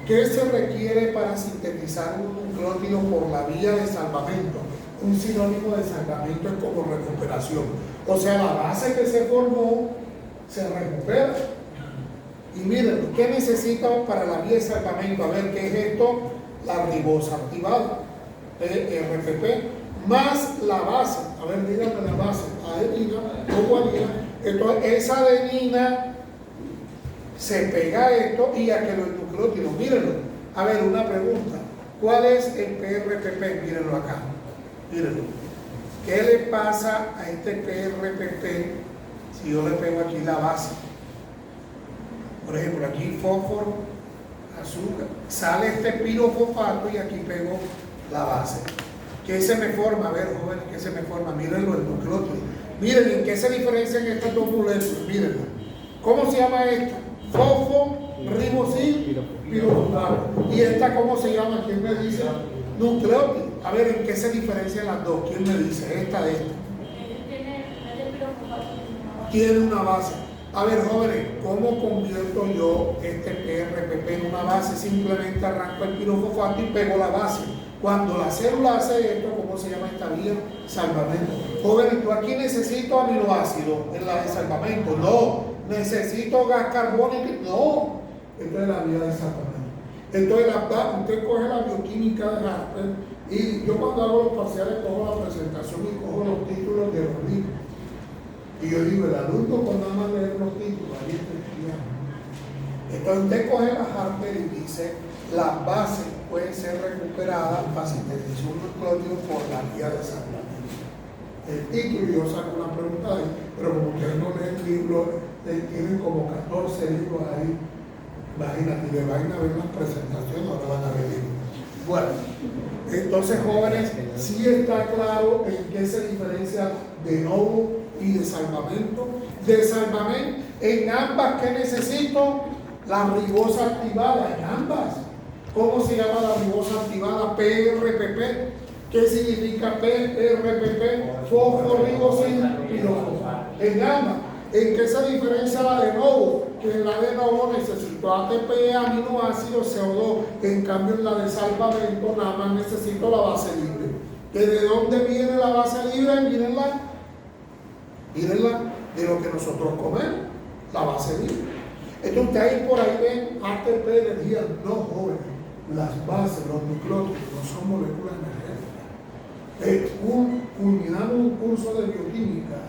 Speaker 1: ¿Qué se requiere para sintetizar un nucleótido por la vía de salvamento? Un sinónimo de salvamento es como recuperación. O sea, la base que se formó se recupera. Y miren, ¿qué necesitamos para la vía de salvamento? A ver, ¿qué es esto? La ribosa activada, RPP, más la base. A ver, díganme la base, adenina o guanina. Entonces, esa adenina se pega a esto y a que los nucleótidos, mírenlo. A ver, una pregunta. ¿Cuál es el PRPP? Mírenlo acá. Mírenlo. ¿Qué le pasa a este PRPP si yo le pego aquí la base? Por ejemplo, aquí fósforo, azúcar. Sale este pirofosfato y aquí pego la base. ¿Qué se me forma? A ver, jóvenes, ¿qué se me forma? Mírenlo, el nucleótido. Miren, ¿en qué se diferencian estas dos moléculas? Mírenlo. ¿Cómo se llama esta? Fosforibosil pirofosfato. ¿Y esta cómo se llama? ¿Quién me dice? Nucleótido. A ver, ¿en qué se diferencian las dos? ¿Quién me dice? Esta de esta. Tiene una base. A ver, jóvenes, ¿cómo convierto yo este PRPP en una base? Simplemente arranco el pirofosfato y pego la base. Cuando la célula hace esto, ¿cómo se llama esta vía? Salvamento. Jóvenes, ¿tú aquí necesito aminoácido en la de salvamento? No. ¿Necesito gas carbónico? No. Esto es la vía de salvamento. Entonces, usted coge la bioquímica de Harper y yo cuando hago los parciales cojo la presentación y cojo los títulos de los libros. Y yo digo, el alumno con nada más leer los títulos, ahí está estudiando. Entonces usted coge la Harper y dice, las bases pueden ser recuperadas para sintetizar un nucleótido por la vía de salvamento. El título, yo saco una pregunta ahí, pero como ustedes no leen libros, tienen como 14 libros ahí, imagínate, y le van a ver las presentaciones, ahora van a ver libros. Bueno, entonces jóvenes, sí está claro en qué se diferencia de novo y de salvamento. De salvamento, en ambas, ¿qué necesito? La ribosa activada, en ambas. ¿Cómo se llama la ribosa activada? PRPP. ¿Qué significa PRPP? Fosforibosil pirofosfato. En ambas. ¿En qué se diferencia la de novo? Que en la de novo necesito ATP, aminoácidos, CO2. En cambio, en la de salvamento nada más necesito la base libre. ¿Que de dónde viene la base libre? Mírenla. Mírenla de lo que nosotros comemos, la base libre. Entonces, ustedes por ahí ven ATP, energía. No, jóvenes. Las bases, los nucleótidos, no son moléculas energéticas. Culminamos un curso de bioquímica.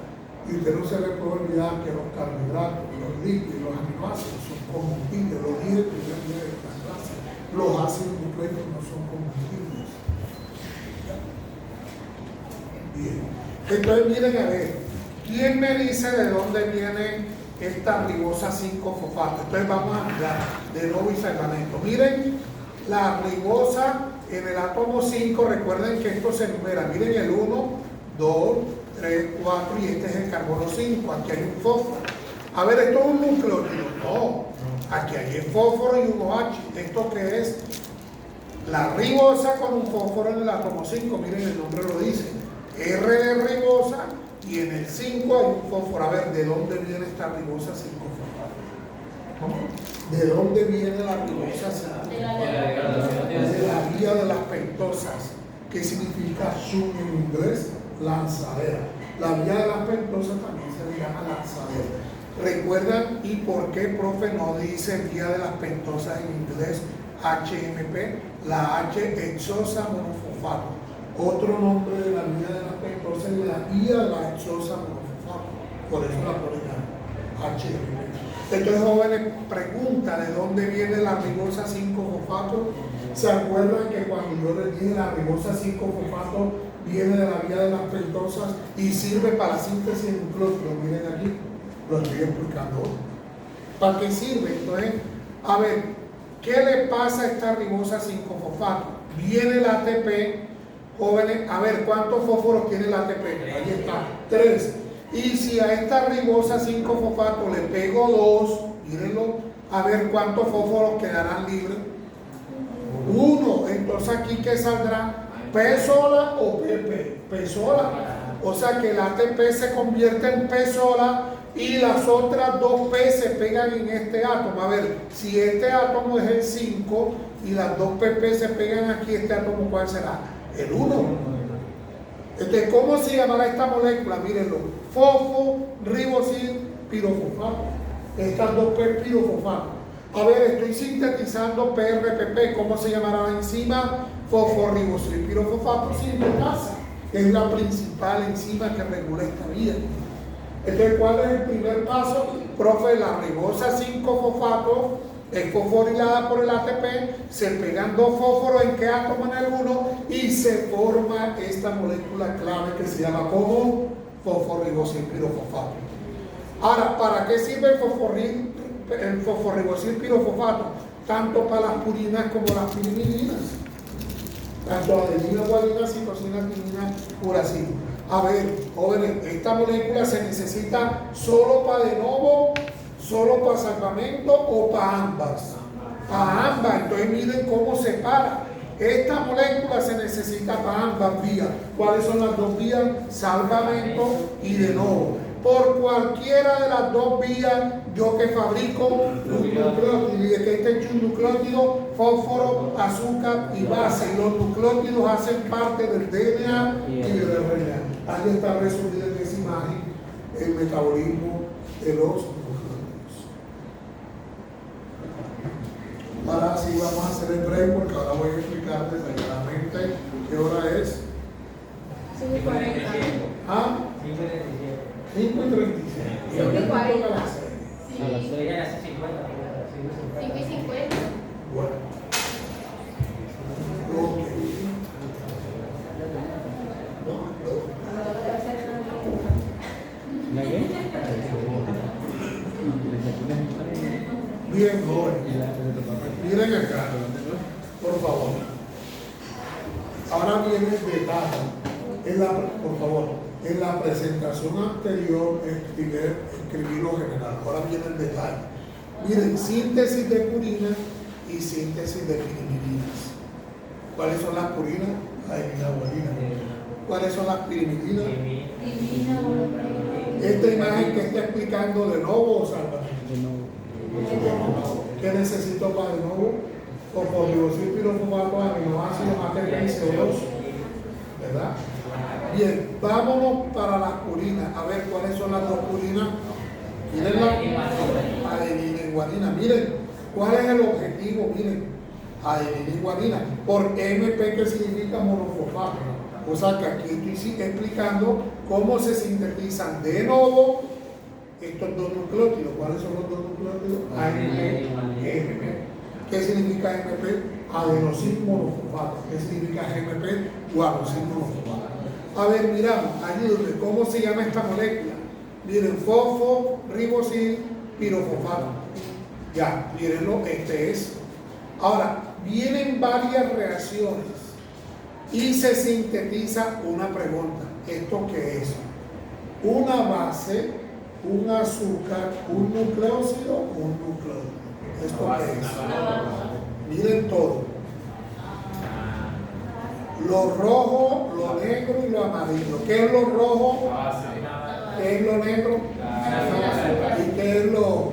Speaker 1: Y usted no se le puede olvidar que los carbohidratos, los lípidos, los aminoácidos son combustibles. Lo dije el primer día de la clase. Los ácidos nucleicos no son combustibles. Bien. Entonces miren a ver, ¿quién me dice de dónde viene esta ribosa 5-fosfato? Entonces vamos a mirar de nuevo y salvamento. Miren la ribosa en el átomo 5, recuerden que esto se enumera. Miren el 1, 2, 3, 4 y este es el carbono 5, aquí hay un fósforo. A ver, ¿esto es un nucleótido? No, aquí hay el fósforo y un OH. ¿Esto qué es? La ribosa con un fósforo en el átomo 5, miren el nombre lo dice. R de ribosa y en el 5 hay un fósforo. A ver, ¿de dónde viene esta ribosa 5-fosfato? ¿Cómo? ¿De dónde viene la ribosa 5?
Speaker 3: De la
Speaker 1: De la vía de las pentosas. ¿Qué significa zoom en inglés? Lanzadera. La vía de las pentosas también se le llama lanzadera. ¿Recuerdan y por qué, profe, no dice vía de las pentosas en inglés HMP? La H hexosa monofosfato. Otro nombre de la vía de las pentosas es la vía de la hexosa monofosfato. Por eso la ponen HMP. Entonces, jóvenes, pregunta de dónde viene la ribosa 5-fosfato. ¿Se acuerdan que cuando yo les dije la ribosa 5-fosfato viene de la vía de las pentosas y sirve para la síntesis de nucleótidos? Miren aquí, lo estoy explicando hoy. ¿Para qué sirve? Entonces, a ver, ¿qué le pasa a esta ribosa 5-fosfato? Viene el ATP, jóvenes, a ver, ¿cuántos fósforos tiene el ATP? Ahí está, 3. Y si a esta ribosa 5-fosfato le pego 2, mírenlo, a ver cuántos fósforos quedarán libres. 1. Entonces aquí, ¿qué saldrá? P sola o PP, P sola. O sea que el ATP se convierte en P sola y las otras dos P se pegan en este átomo. A ver, si este átomo es el 5 y las dos PP se pegan aquí, este átomo, ¿cuál será? El 1. Entonces, ¿cómo se llamará esta molécula? Mírenlo, fosfo, ribosil, pirofosfato. Estas dos P pirofosfato. A ver, estoy sintetizando PRPP. ¿Cómo se llamará la enzima? Fosforibosil pirofosfato sintetasa, que es la principal enzima que regula esta vía. Entonces, ¿cuál es el primer paso? Profe, la ribosa 5-fosfato es fosforilada por el ATP, se pegan dos fósforos en qué átomo, en el 1, y se forma esta molécula clave que se llama como fosforibosil pirofosfato. Ahora, ¿para qué sirve el fosforibosil pirofosfato? Tanto para las purinas como las pirimidinas. Tanto adenina, guanina, citosina, timina, uracilo. A ver, jóvenes, esta molécula se necesita solo para de novo, solo para salvamento o para ambas. Para ambas. Entonces miren cómo se para. Esta molécula se necesita para ambas vías. ¿Cuáles son las dos vías? Salvamento y de novo. Por cualquiera de las dos vías, yo que fabrico un nucleótido, y de que esté hecho un nucleótido, fósforo, azúcar y base. Y los nucleótidos hacen parte del DNA y del RNA. Ahí está resumido en esa imagen el metabolismo de los nucleótidos. Ahora sí vamos a hacer el break porque ahora voy a explicar detalladamente qué hora es.
Speaker 3: 5:40.
Speaker 1: ¿Ah? 5:36.
Speaker 3: 5:40.
Speaker 4: A las 6 ya las 50.
Speaker 3: 5:50.
Speaker 1: Bueno. Ok. Bien, joven. Miren acá, por favor. Ahora viene el detalle. Por favor, en la presentación anterior escribí lo general. Ahora viene el detalle. Miren, síntesis de purina y síntesis de pirimidinas. ¿Cuáles son las purinas? Adenina, guanina. ¿Cuáles son las pirimidinas? Esta imagen que está explicando de nuevo o salvamento. ¿Qué necesito para de nuevo? Fosforibosil pirofosfato, aminoácidos, ATP y CO2. ¿Verdad? Bien, vámonos para las purinas. A ver, ¿cuáles son las dos purinas? Miren la adenina y guanina. Miren, ¿cuál es el objetivo? Miren, adenina y guanina. Por MP, que significa monofosfato. O sea que aquí estoy explicando cómo se sintetizan de nuevo estos dos nucleótidos. ¿Cuáles son los dos nucleótidos? AMP y MP. ¿Qué significa MP? Adenosin monofosfato. ¿Qué significa MP? Guanosin monofosfato. A ver, miramos, ayúdenme, ¿cómo se llama esta molécula? Miren, fosfo, ribosil, pirofosfato. Ya, mírenlo, este es. Ahora, vienen varias reacciones y se sintetiza una pregunta. ¿Esto qué es? Una base, un azúcar, un nucleócido, un nucleótido. ¿Esto qué es? Miren todo. Lo rojo, lo negro y lo amarillo. ¿Qué es lo rojo? ¿Qué es lo negro? ¿Y qué es lo?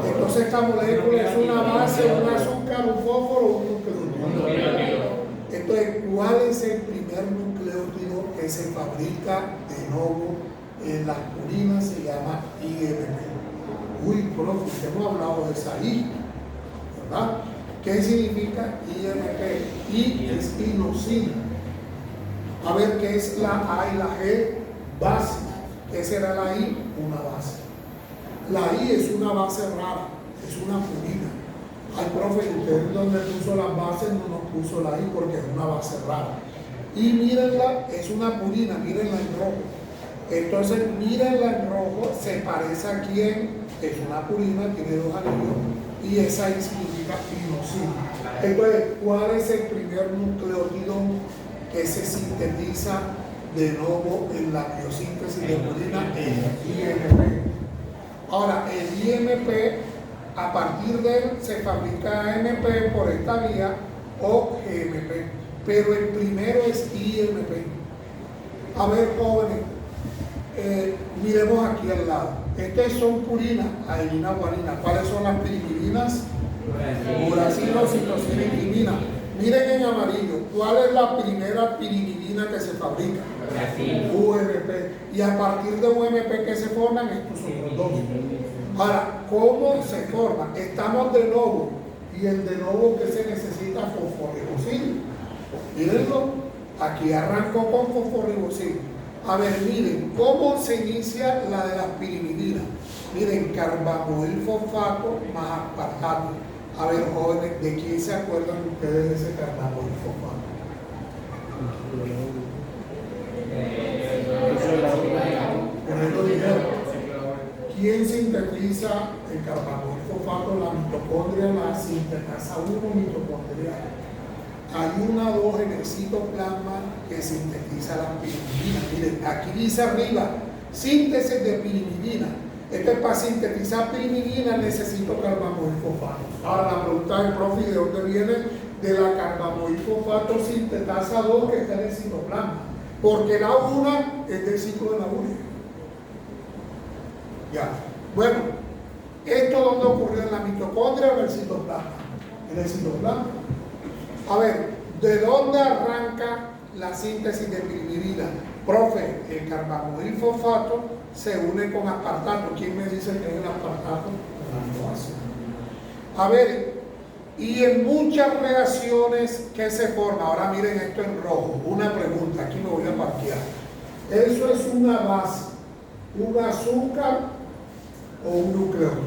Speaker 1: Entonces esta molécula es una base, un azúcar, un fósforo, un nucleótido. Entonces, ¿cuál es el primer nucleótido que se fabrica de nuevo en las purinas? Se llama IMP. Uy, profe, usted no ha hablado de esa I, ¿verdad? ¿Qué significa IMP? I es inosina. A ver, ¿qué es la A y la G? Base. ¿Qué será la I? Una base. La I es una base rara, es una purina. Ay, profe, usted donde puso las bases no nos puso la I porque es una base rara. Y mírenla, es una purina, mírenla en rojo. Entonces, mírenla en rojo, se parece a quién, es una purina, tiene dos anillos, y esa I significa inosina. Entonces, ¿cuál es el primer nucleótido que se sintetiza de nuevo en la biosíntesis de purina? El IMP. Ahora, el IMP, a partir de él se fabrica AMP por esta vía o GMP. pero el primero es IMP. A ver, jóvenes, miremos aquí al lado. Estas son purinas, adenina, guanina. ¿Cuáles son las pirimidinas? Uracilo, citosina y timina. Miren en amarillo, ¿cuál es la primera pirimidina que se fabrica? UMP. Y a partir de UMP que se forman, estos son los dos. Ahora, ¿cómo se forma? Estamos de novo. Y el de novo que se necesita fosforribosilo. Mírenlo, aquí arrancó con fosforribosilo. A ver, miren, ¿cómo se inicia la de las pirimidinas? Miren, carbamoil fosfato más aspartato. A ver, jóvenes, ¿de quién se acuerdan ustedes de ese carbamoil fosfato? Por eso dijeron. ¿Quién sintetiza el carbamoil fosfato? La mitocondria, la sintetasa 1 mitocondrial. Hay una 2 en el citoplasma que sintetiza las pirimidinas. Miren, aquí dice arriba, síntesis de pirimidina. Esto es para sintetizar pirimidina, necesito carbamoil fosfato. Ahora la pregunta del profe, ¿de dónde viene? De la carbamoil fosfato sintetasa 2 que está en el citoplasma. Porque la 1 es del ciclo de la urea. Ya. Bueno, ¿esto dónde ocurrió? ¿En la mitocondria o en el citoplasma? En el citoplasma. A ver, ¿de dónde arranca la síntesis de pirimidina? Profe, el carbamoil fosfato se une con aspartato. ¿Quién me dice que es el aspartato? El aminoácido. A ver, y en muchas reacciones que se forman, ahora miren esto en rojo, una pregunta, aquí me voy a parquear. ¿Eso es una base, un azúcar o un nucleótido?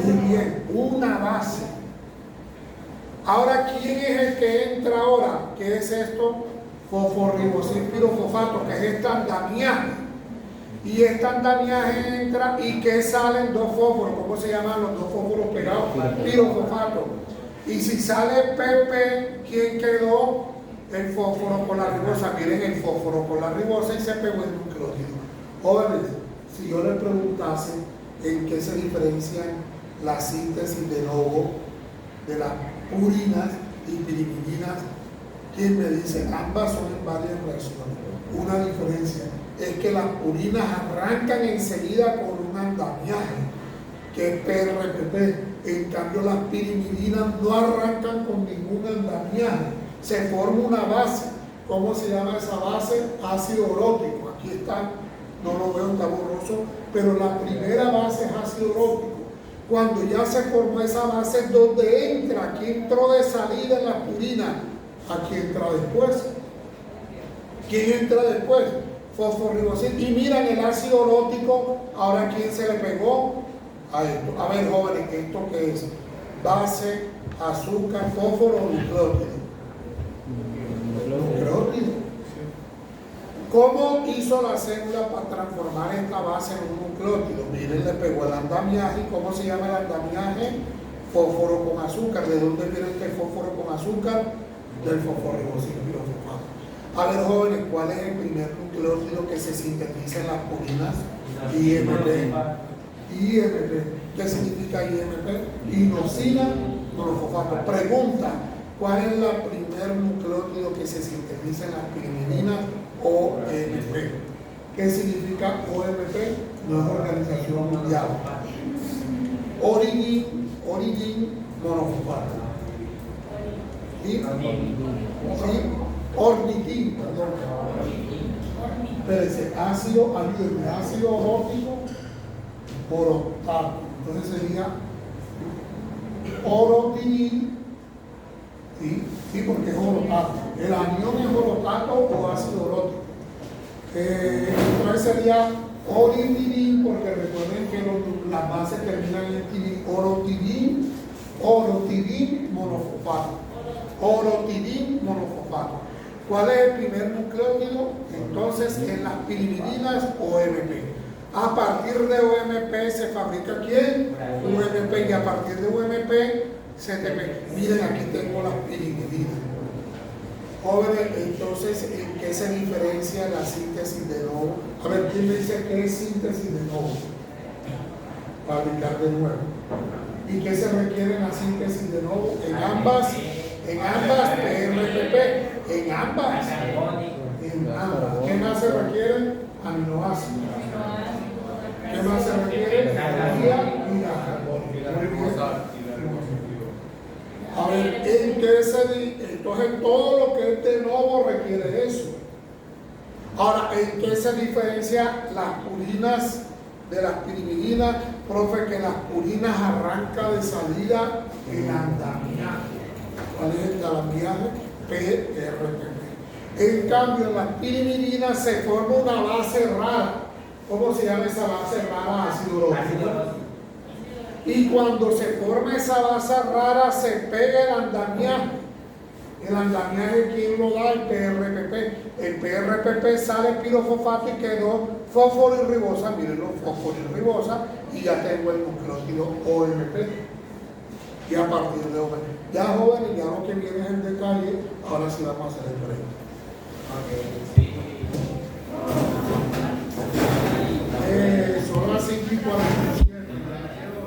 Speaker 1: Muy bien, una base. Ahora, ¿quién es el que entra ahora? ¿Qué es esto? Fosforribosil pirofosfato, que es esta andamiaje. Y esta andamiaje entra y que salen dos fósforos. ¿Cómo se llaman los dos fósforos pegados? Pirofosfato. Y si sale PP, ¿quién quedó? El fósforo con la ribosa. Miren, el fósforo con la ribosa y se pegó el nucleótido. Jóvenes, si yo les preguntase en qué se diferencian la síntesis de novo de las purinas y pirimidinas, ¿quién me dice? Ambas son en varias reacciones. Una diferencia es que las purinas arrancan enseguida con un andamiaje, que es PRPP. En cambio, las pirimidinas no arrancan con ningún andamiaje. Se forma una base. ¿Cómo se llama esa base? Ácido orótico. Aquí está, no lo veo, está borroso, pero la primera base es ácido orótico. Cuando ya se formó esa base, ¿dónde entra? Aquí entró de salida en la purina. Aquí entra después. ¿Quién entra después? Fosforribosil. Y miran el ácido orótico, ahora ¿quién se le pegó? A esto. A ver, jóvenes, ¿esto qué es? Base, azúcar, fósforo o nucleótido. Nucleótido. ¿Cómo hizo la célula para transformar esta base en un nucleótido? Miren, le pegó el andamiaje. ¿Y cómo se llama el andamiaje? Fósforo con azúcar. ¿De dónde viene este fósforo con azúcar? Del fosforribosil pirofosfato. A ver, jóvenes, ¿cuál es el primer nucleótido que se sintetiza en las purinas? IMP. IMP. ¿Qué significa IMP? Inosina monofosfato. Pregunta, ¿cuál es el primer nucleótido que se sintetiza en las pirimidinas? OMP. ¿Qué significa OMP? No es Organización Mundial. Origin monofosfato. ¿Sí? Ornitin, perdón. Espérense, ácido orótico orotato. Entonces sería orotinil. Sí, porque es orotato. El anión es orotato o ácido orótico. Entonces sería orindinil, porque recuerden que las bases terminan en tinil. Orotidin monofosfato. Orotidin monofosfato. ¿Cuál es el primer nucleótido? Entonces, en las pirimidinas, OMP. A partir de OMP se fabrica ¿quién? UMP. Y a partir de UMP, CTP. Miren, aquí tengo las pirimidinas. Jóvenes, entonces, ¿en qué se diferencia la síntesis de novo? A ver, ¿quién me dice qué es síntesis de novo? Fabricar de nuevo. ¿Y qué se requiere en la síntesis de novo? En ambas PRPP. En ambas.
Speaker 4: Carbónico.
Speaker 1: En ambas. ¿Qué más se requiere? Aminoácidos. ¿Qué más se requiere? Energía y la carbónica. Muy bien. A ver, entonces todo lo que es de nuevo requiere eso. Ahora, ¿en qué se diferencia las purinas de las pirimidinas? Profe, que las purinas arranca de salida el andamiaje. ¿Cuál es el andamiaje? PRPP. En cambio, en las pirimidinas se forma una base rara. ¿Cómo se llama esa base rara? Ácido urótico. Y cuando se forma esa base rara, se pega el andamiaje. El andamiaje, ¿quién lo da? El PRPP. El PRPP sale pirofosfato y quedó fósforo y ribosa. Miren los fósforos y ribosa. Y ya tengo el nucleótido OMP. Y a partir de OMP. Ya jóvenes, ya lo que viene es el detalle. Ahora sí vamos a hacer el break.
Speaker 4: Ok, sí.
Speaker 1: Son las 5:40.